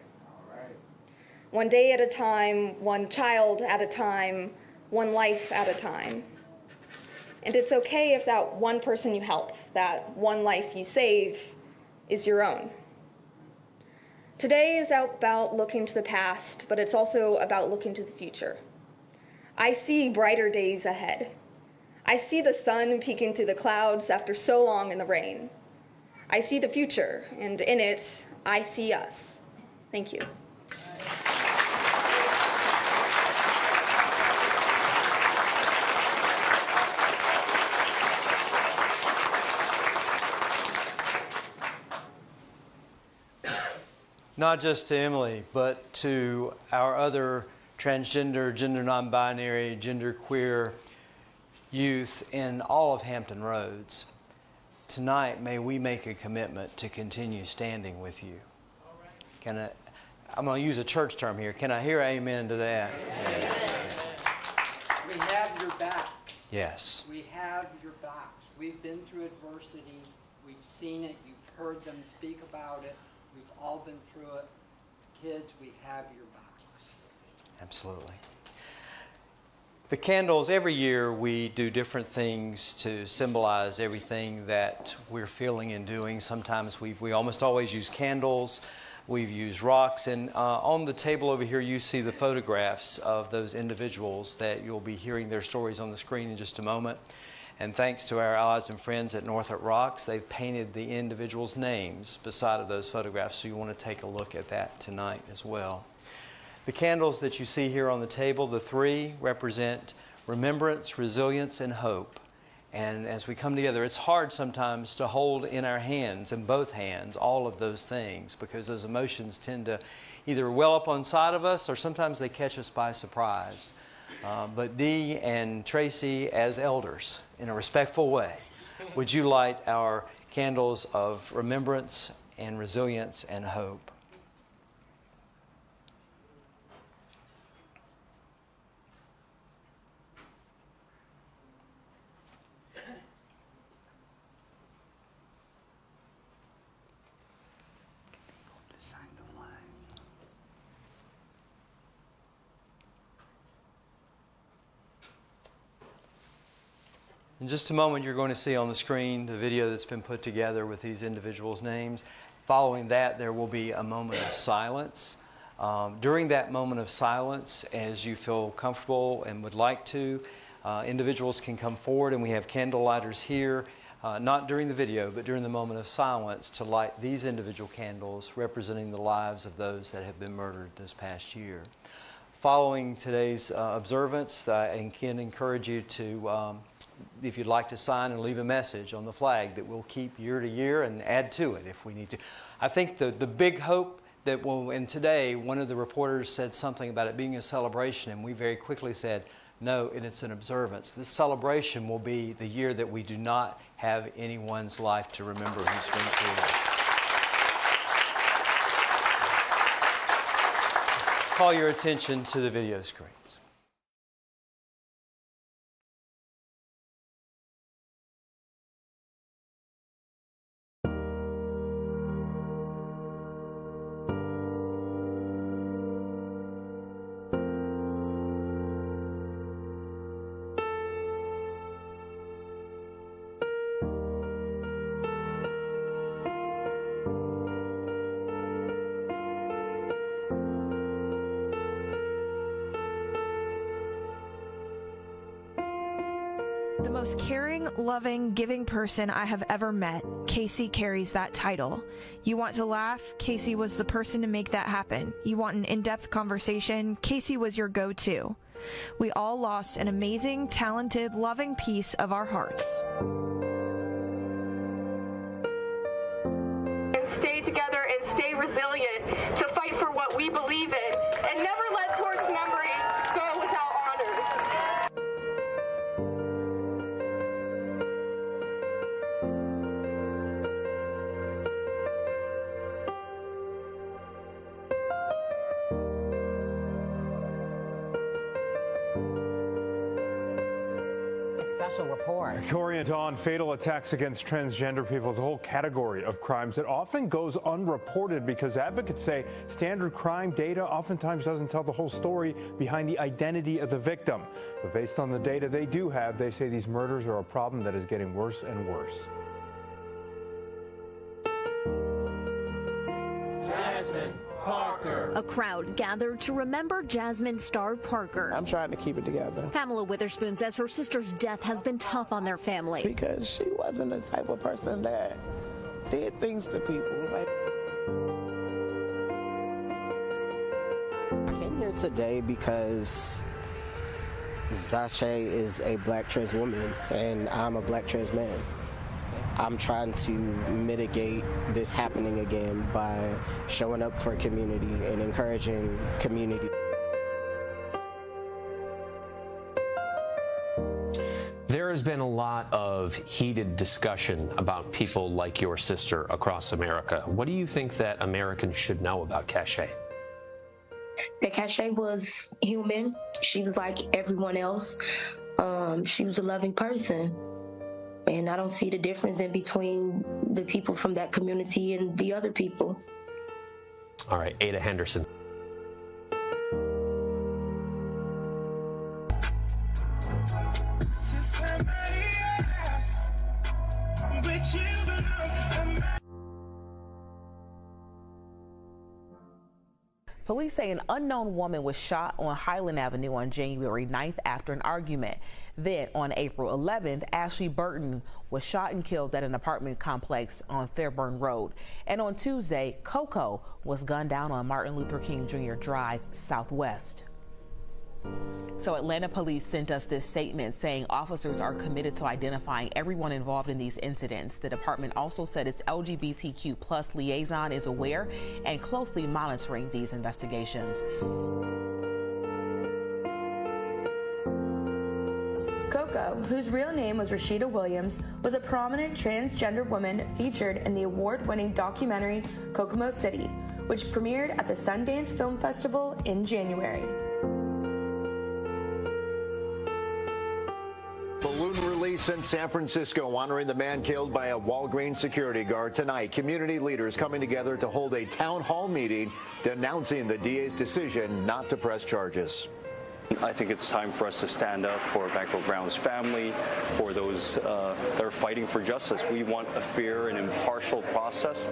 One day at a time, one child at a time, one life at a time. And it's okay if that one person you help, that one life you save, is your own. Today is about looking to the past, but it's also about looking to the future. I see brighter days ahead. I see the sun peeking through the clouds after so long in the rain. I see the future, and in it, I see us. Thank you. Not just to Emily, but to our other transgender, gender non-binary, genderqueer youth in all of Hampton Roads. Tonight, may we make a commitment to continue standing with you. I'm going to use a church term here. Can I hear amen to that? We have your backs. Yes. We have your backs. We've been through adversity. We've seen it. You've heard them speak about it. We've all been through it. Kids, we have your backs. Absolutely. The candles, every year we do different things to symbolize everything that we're feeling and doing. Sometimes we almost always use candles. We've used rocks. And on the table over here, you see the photographs of those individuals that you'll be hearing their stories on the screen in just a moment. And thanks to our allies and friends at Northrop Rocks, they've painted the individuals' names beside of those photographs. So you want to take a look at that tonight as well. The candles that you see here on the table, the three, represent remembrance, resilience, and hope. And as we come together, it's hard sometimes to hold in our hands, in both hands, all of those things, because those emotions tend to either well up on side of us or sometimes they catch us by surprise. But Dee and Tracy, as elders, in a respectful way, would you light our candles of remembrance and resilience and hope? In just a moment, you're going to see on the screen the video that's been put together with these individuals' names. Following that, there will be a moment of silence. During that moment of silence, as you feel comfortable and would like to, individuals can come forward, and we have candle lighters here, not during the video, but during the moment of silence, to light these individual candles representing the lives of those that have been murdered this past year. Following today's observance, I can encourage you to if you'd like to sign and leave a message on the flag that we'll keep year to year and add to it if we need to. I think the big hope that and today one of the reporters said something about it being a celebration, and we very quickly said, no, and it's an observance. This celebration will be the year that we do not have anyone's life to remember who's been killed. Call your attention to the video screens. The most caring, loving, giving person I have ever met, Casey carries that title. You want to laugh? Casey was the person to make that happen. You want an in-depth conversation? Casey was your go-to. We all lost an amazing, talented, loving piece of our hearts. Stay together and stay resilient to fight for what we believe in, and never let Torque's memory go without honor. Special report. Orient on fatal attacks against transgender people is a whole category of crimes that often goes unreported because advocates say standard crime data oftentimes doesn't tell the whole story behind the identity of the victim. But based on the data they do have, they say these murders are a problem that is getting worse and worse. A crowd gathered to remember Jasmine Starr Parker. I'm trying to keep it together. Pamela Witherspoon says her sister's death has been tough on their family. Because she wasn't the type of person that did things to people. I came here today because Zashay is a black trans woman and I'm a black trans man. I'm trying to mitigate this happening again by showing up for community and encouraging community. There has been a lot of heated discussion about people like your sister across America. What do you think that Americans should know about Cache? That Cache was human. She was like everyone else. She was a loving person. And I don't see the difference in between the people from that community and the other people. All right, Ada Henderson. Police say an unknown woman was shot on Highland Avenue on January 9th after an argument. Then on April 11th, Ashley Burton was shot and killed at an apartment complex on Fairburn Road. And on Tuesday, Coco was gunned down on Martin Luther King Jr. Drive Southwest. So Atlanta police sent us this statement saying officers are committed to identifying everyone involved in these incidents. The department also said its LGBTQ plus liaison is aware and closely monitoring these investigations. Coco, whose real name was Rashida Williams, was a prominent transgender woman featured in the award-winning documentary Kokomo City, which premiered at the Sundance Film Festival in January. Balloon release in San Francisco honoring the man killed by a Walgreens security guard. Tonight, community leaders coming together to hold a town hall meeting denouncing the DA's decision not to press charges. I think it's time for us to stand up for Michael Brown's family, for those that are fighting for justice. We want a fair and impartial process.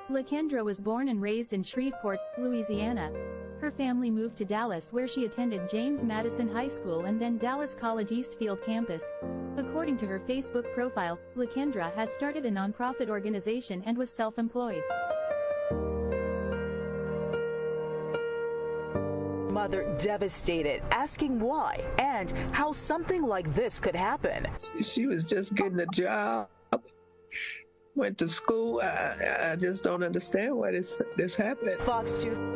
LaKendra was born and raised in Shreveport, Louisiana. Her family moved to Dallas, where she attended James Madison High School and then Dallas College Eastfield campus. According to her Facebook profile, LaKendra had started a nonprofit organization and was self-employed. Mother devastated, asking why and how something like this could happen. She was just getting a job, went to school. I just don't understand why this happened. Fox 2.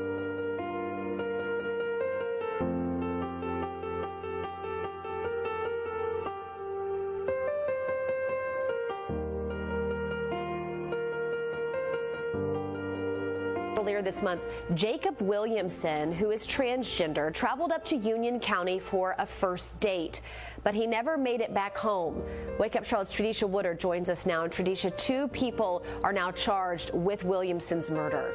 Earlier this month, Jacob Williamson, who is transgender, traveled up to Union County for a first date, but he never made it back home. Wake Up Charlotte's Tradisha Woodard joins us now. And Tradisha, 2 people are now charged with Williamson's murder.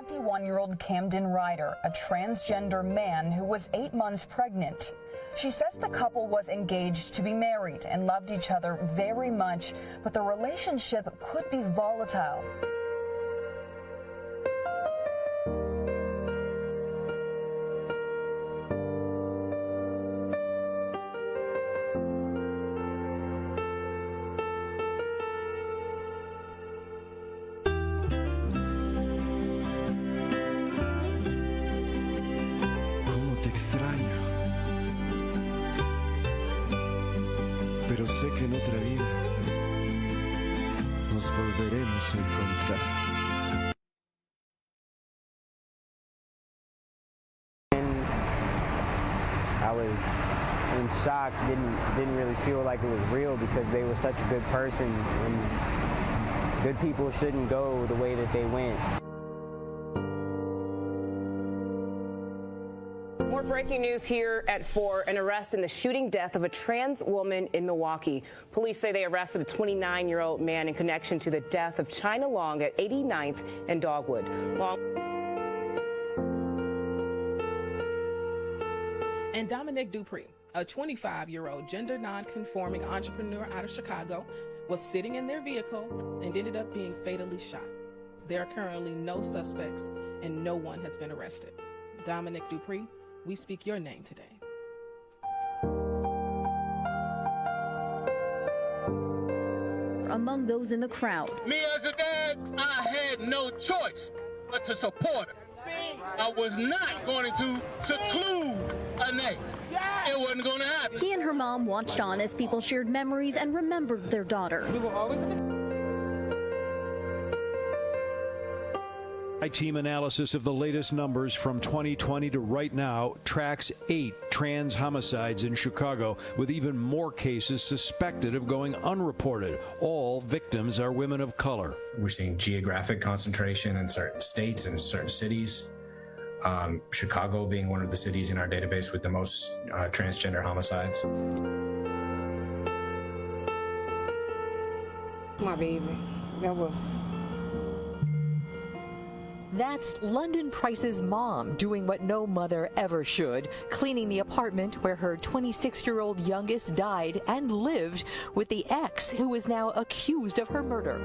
21-year-old Camden Ryder, a transgender man who was 8 months pregnant. She says the couple was engaged to be married and loved each other very much, but the relationship could be volatile. ¿Cómo te extraño? Pero sé que en otra vida nos volveremos a encontrar. I was in shock, didn't really feel like it was real because they were such a good person, and good people shouldn't go the way that they went. More breaking news here at 4, an arrest in the shooting death of a trans woman in Milwaukee. Police say they arrested a 29-year-old man in connection to the death of China Long at 89th and Dogwood. And Dominic Dupree, a 25-year-old gender non-conforming entrepreneur out of Chicago, was sitting in their vehicle and ended up being fatally shot. There are currently no suspects and no one has been arrested. Dominic Dupree, we speak your name today. Among those in the crowd. Me as a dad, I had no choice but to support her. I was not going to seclude a name. It wasn't going to happen. He and her mom watched on as people shared memories and remembered their daughter. We were always My team analysis of the latest numbers from 2020 to right now tracks 8 trans homicides in Chicago, with even more cases suspected of going unreported. All victims are women of color. We're seeing geographic concentration in certain states and certain cities. Chicago being one of the cities in our database with the most transgender homicides. My baby, that was... That's London Price's mom doing what no mother ever should, cleaning the apartment where her 26-year-old youngest died and lived with the ex who is now accused of her murder.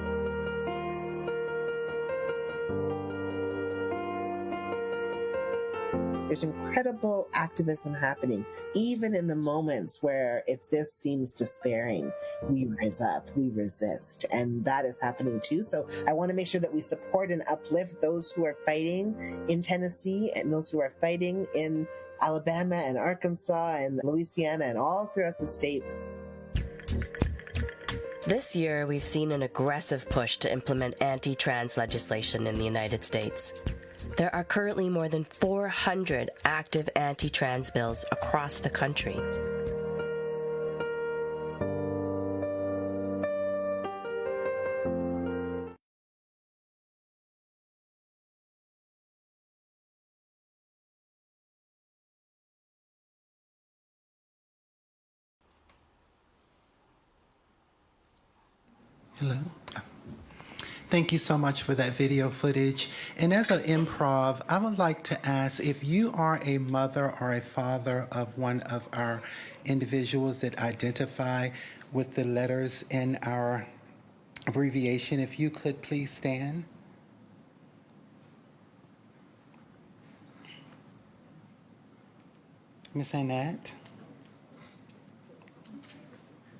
There's incredible activism happening, even in the moments where this seems despairing. We rise up, we resist, and that is happening too. So I want to make sure that we support and uplift those who are fighting in Tennessee and those who are fighting in Alabama and Arkansas and Louisiana and all throughout the states. This year, we've seen an aggressive push to implement anti-trans legislation in the United States. There are currently more than 400 active anti-trans bills across the country. Hello. Thank you so much for that video footage. And as an improv, I would like to ask if you are a mother or a father of one of our individuals that identify with the letters in our abbreviation, if you could please stand. Miss Annette.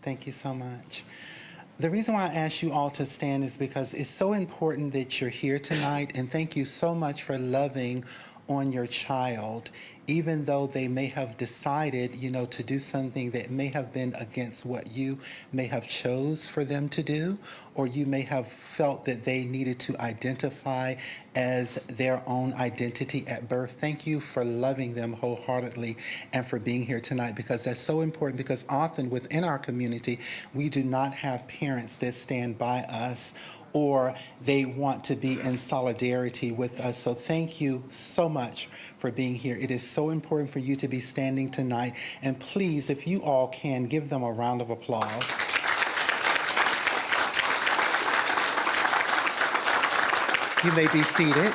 Thank you so much. The reason why I asked you all to stand is because it's so important that you're here tonight, and thank you so much for loving on your child, even though they may have decided, to do something that may have been against what you may have chose for them to do, or you may have felt that they needed to identify as their own identity at birth. Thank you for loving them wholeheartedly and for being here tonight, because that's so important, because often within our community, we do not have parents that stand by us or they want to be in solidarity with us. So thank you so much for being here. It is so important for you to be standing tonight. And please, if you all can, give them a round of applause. You may be seated.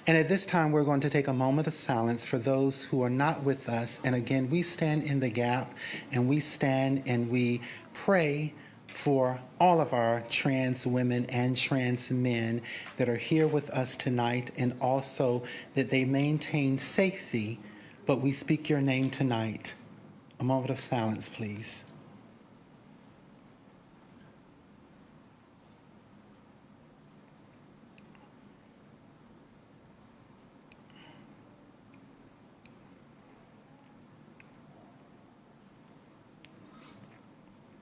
And at this time, we're going to take a moment of silence for those who are not with us. And again, we stand in the gap, and we stand and we pray for all of our trans women and trans men that are here with us tonight, and also that they maintain safety. But we speak your name tonight. A moment of silence, please.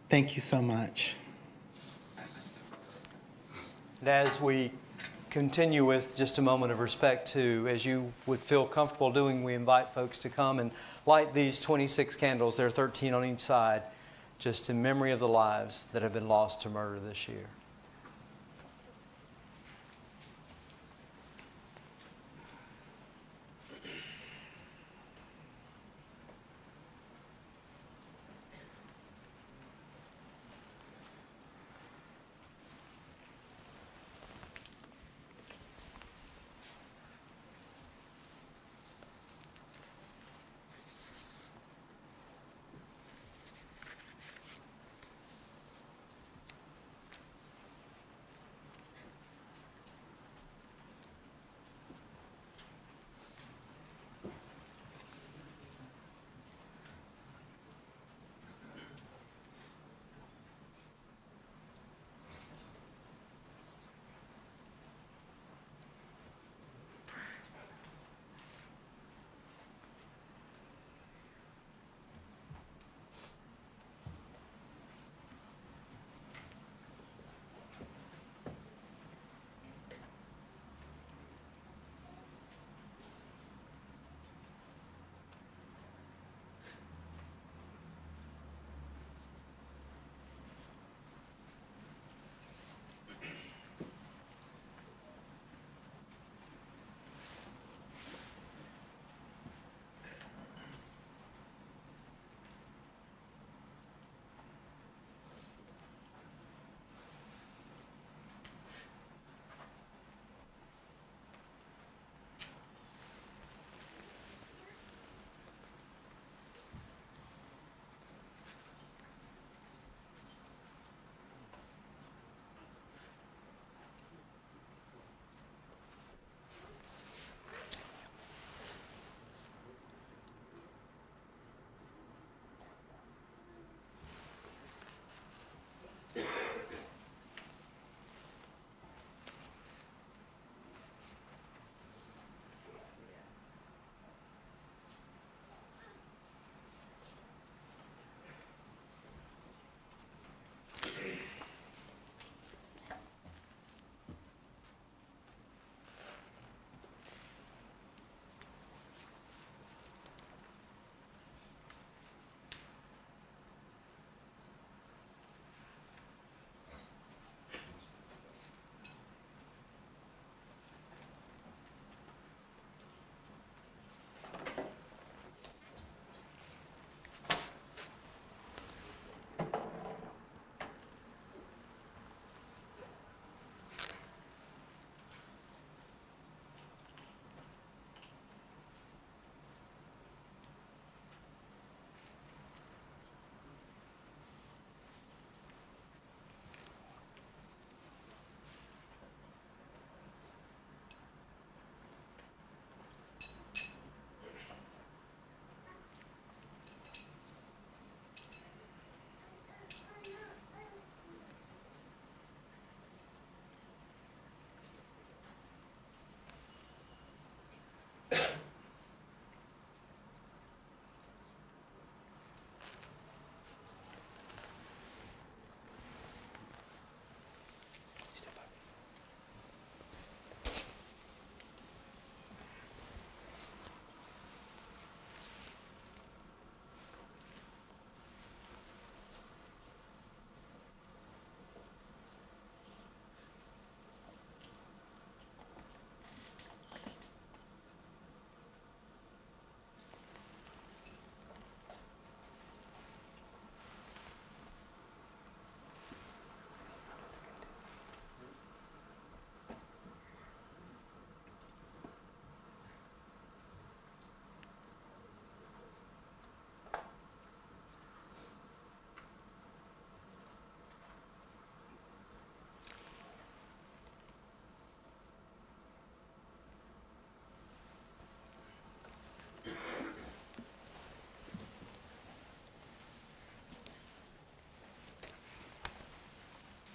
Thank you so much. And as we continue with just a moment of respect too, as you would feel comfortable doing, we invite folks to come and light these 26 candles. There are 13 on each side, just in memory of the lives that have been lost to murder this year.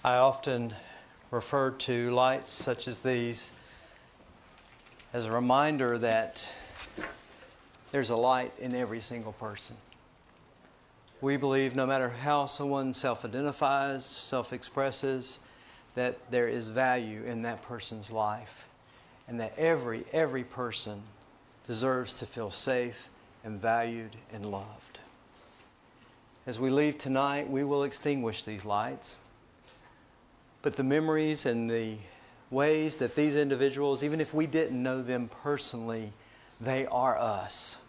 I often refer to lights such as these as a reminder that there's a light in every single person. We believe no matter how someone self-identifies, self-expresses, that there is value in that person's life, and that every person deserves to feel safe and valued and loved. As we leave tonight, we will extinguish these lights, but the memories and the ways that these individuals, even if we didn't know them personally, they are us.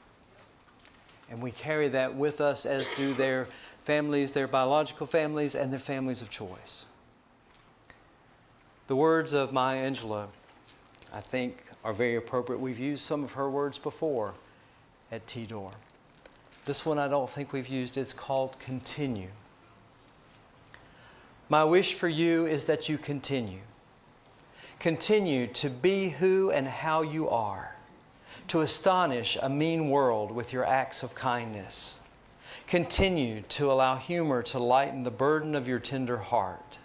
And we carry that with us, as do their families, their biological families, and their families of choice. The words of Maya Angelou, I think, are very appropriate. We've used some of her words before at T-Door. This one I don't think we've used. It's called Continue. My wish for you is that you continue. Continue to be who and how you are, to astonish a mean world with your acts of kindness. Continue to allow humor to lighten the burden of your tender heart.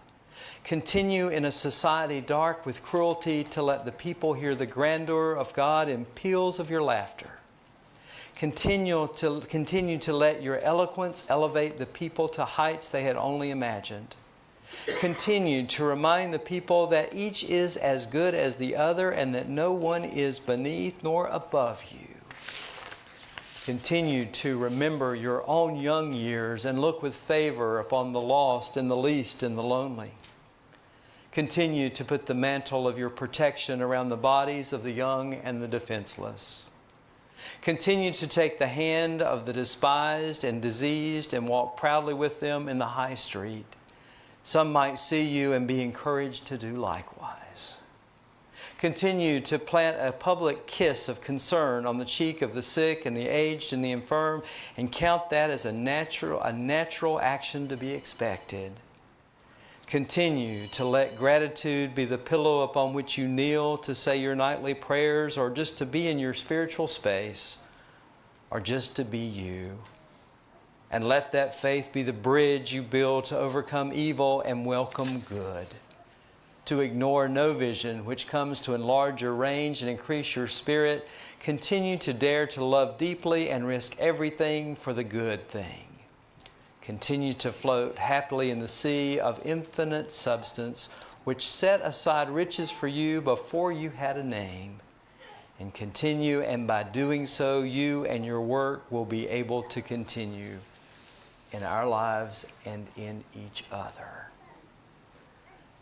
Continue in a society dark with cruelty to let the people hear the grandeur of God in peals of your laughter. Continue to let your eloquence elevate the people to heights they had only imagined. Continue to remind the people that each is as good as the other and that no one is beneath nor above you. Continue to remember your own young years and look with favor upon the lost and the least and the lonely. Continue to put the mantle of your protection around the bodies of the young and the defenseless. Continue to take the hand of the despised and diseased and walk proudly with them in the high street. Some might see you and be encouraged to do likewise. Continue to plant a public kiss of concern on the cheek of the sick and the aged and the infirm, and count that as a natural action to be expected. Continue to let gratitude be the pillow upon which you kneel to say your nightly prayers, or just to be in your spiritual space, or just to be you. And let that faith be the bridge you build to overcome evil and welcome good. To ignore no vision which comes to enlarge your range and increase your spirit. Continue to dare to love deeply and risk everything for the good thing. Continue to float happily in the sea of infinite substance, which set aside riches for you before you had a name. And continue, and by doing so, you and your work will be able to continue in our lives and in each other.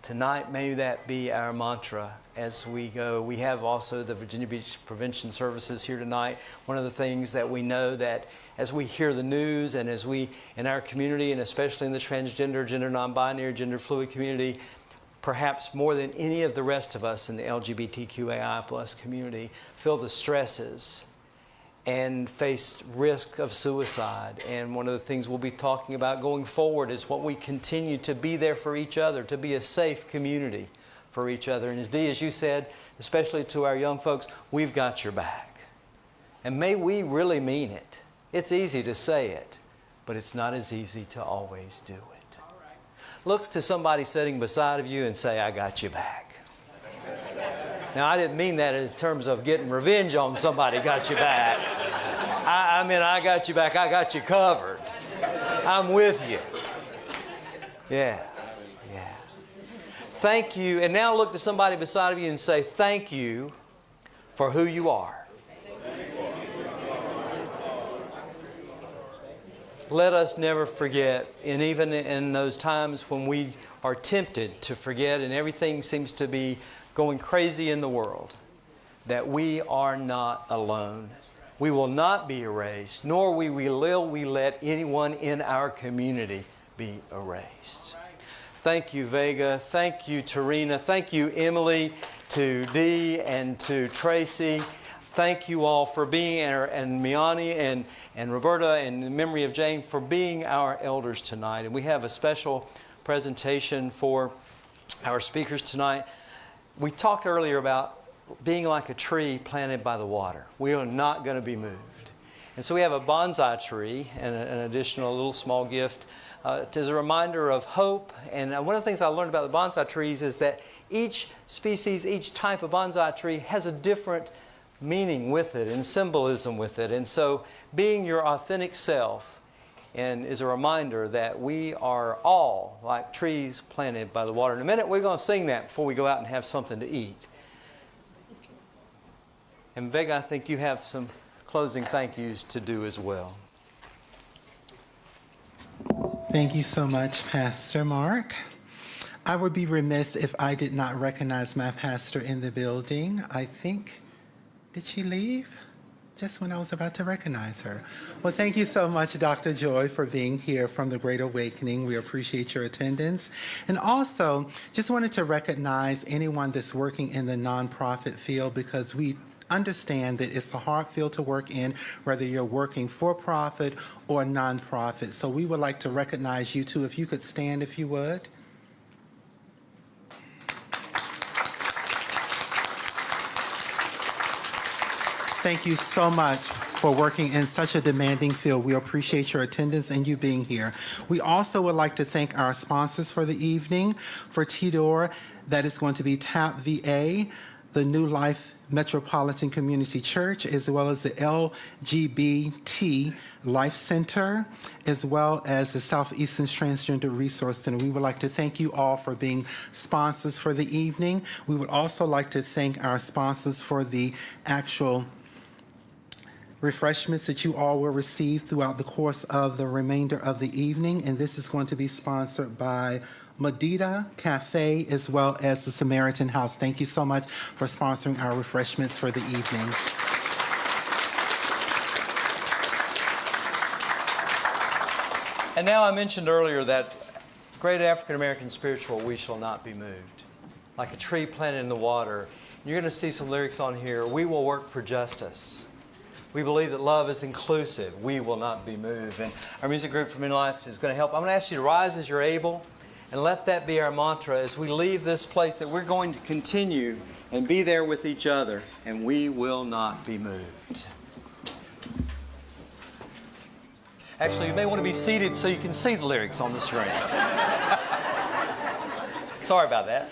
Tonight, may that be our mantra as we go. We have also the Virginia Beach Prevention Services here tonight. One of the things that we know that as we hear the news and as we, in our community, and especially in the transgender, gender non-binary, gender fluid community, perhaps more than any of the rest of us in the LGBTQAI plus community, feel the stresses and face risk of suicide. And one of the things we'll be talking about going forward is what we continue to be there for each other, to be a safe community for each other. And as Dee, as you said, especially to our young folks, we've got your back. And may we really mean it. It's easy to say it, but it's not as easy to always do it. Look to somebody sitting beside of you and say, I got your back. Now, I didn't mean that in terms of getting revenge on somebody got your back. I mean, I got your back. I got you covered. I'm with you. Yeah. Thank you. And now look to somebody beside of you and say, thank you for who you are. Let us never forget, and even in those times when we are tempted to forget and everything seems to be going crazy in the world, that we are not alone. We will not be erased, nor will we let anyone in our community be erased. Thank you, Vega. Thank you, Tarina. Thank you, Emily, to Dee, and to Tracy. Thank you all for being, and Miani and Roberta, and in memory of Jane, for being our elders tonight. And we have a special presentation for our speakers tonight. We talked earlier about being like a tree planted by the water. We are not going to be moved. And so we have a bonsai tree and an additional little small gift as a reminder of hope. And one of the things I learned about the bonsai trees is that each species, each type of bonsai tree has a different meaning with it and symbolism with it. And so being your authentic self and is a reminder that we are all like trees planted by the water. In a minute, we're going to sing that before we go out and have something to eat. And Vega, I think you have some closing thank yous to do as well. Thank you so much, Pastor Mark. I would be remiss if I did not recognize my pastor in the building. I think, did she leave? Just when I was about to recognize her. Well, thank you so much, Dr. Joy, for being here from the Great Awakening. We appreciate your attendance. And also, just wanted to recognize anyone that's working in the nonprofit field, because we understand that it's a hard field to work in, whether you're working for profit or nonprofit. So we would like to recognize you too. If you could stand, if you would. Thank you so much for working in such a demanding field. We appreciate your attendance and you being here. We also would like to thank our sponsors for the evening. For TDOR, that is going to be TAP VA, the New Life Metropolitan Community Church, as well as the LGBT Life Center, as well as the Southeastern Transgender Resource Center. We would like to thank you all for being sponsors for the evening. We would also like to thank our sponsors for the actual refreshments that you all will receive throughout the course of the remainder of the evening. And this is going to be sponsored by Medita Cafe as well as the Samaritan House. Thank you so much for sponsoring our refreshments for the evening. And now I mentioned earlier that great African American spiritual, we shall not be moved. Like a tree planted in the water. You're going to see some lyrics on here. We will work for justice. We believe that love is inclusive. We will not be moved. And our music group from In Life is going to help. I'm going to ask you to rise as you're able and let that be our mantra as we leave this place, that we're going to continue and be there with each other, and we will not be moved. Actually, you may want to be seated so you can see the lyrics on the screen. Sorry about that.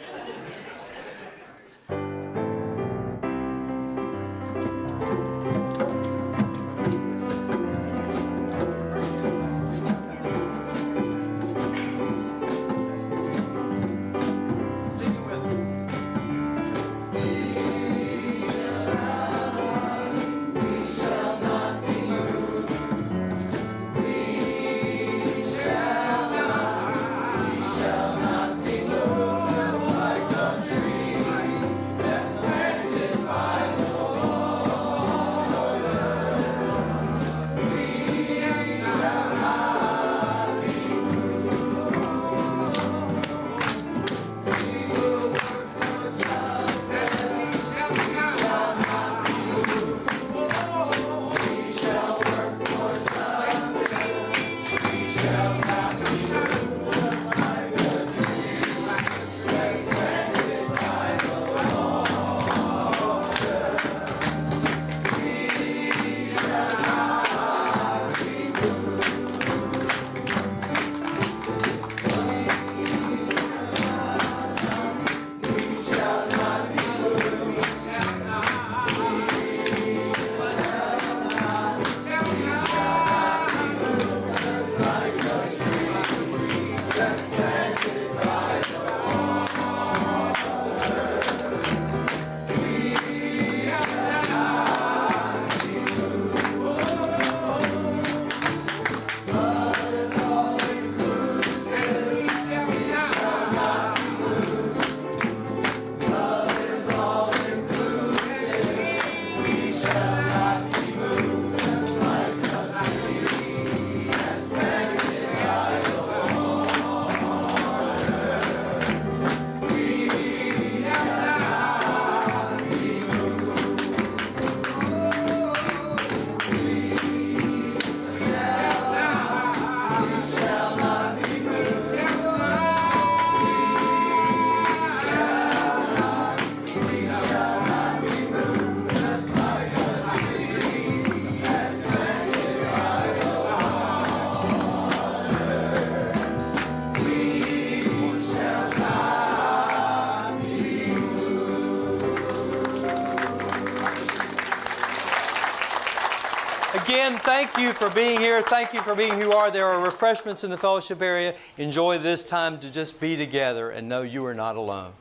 thank you for being here. Thank you for being who you are. There are refreshments in the fellowship area. Enjoy this time to just be together and know you are not alone.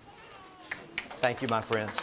Thank you, my friends.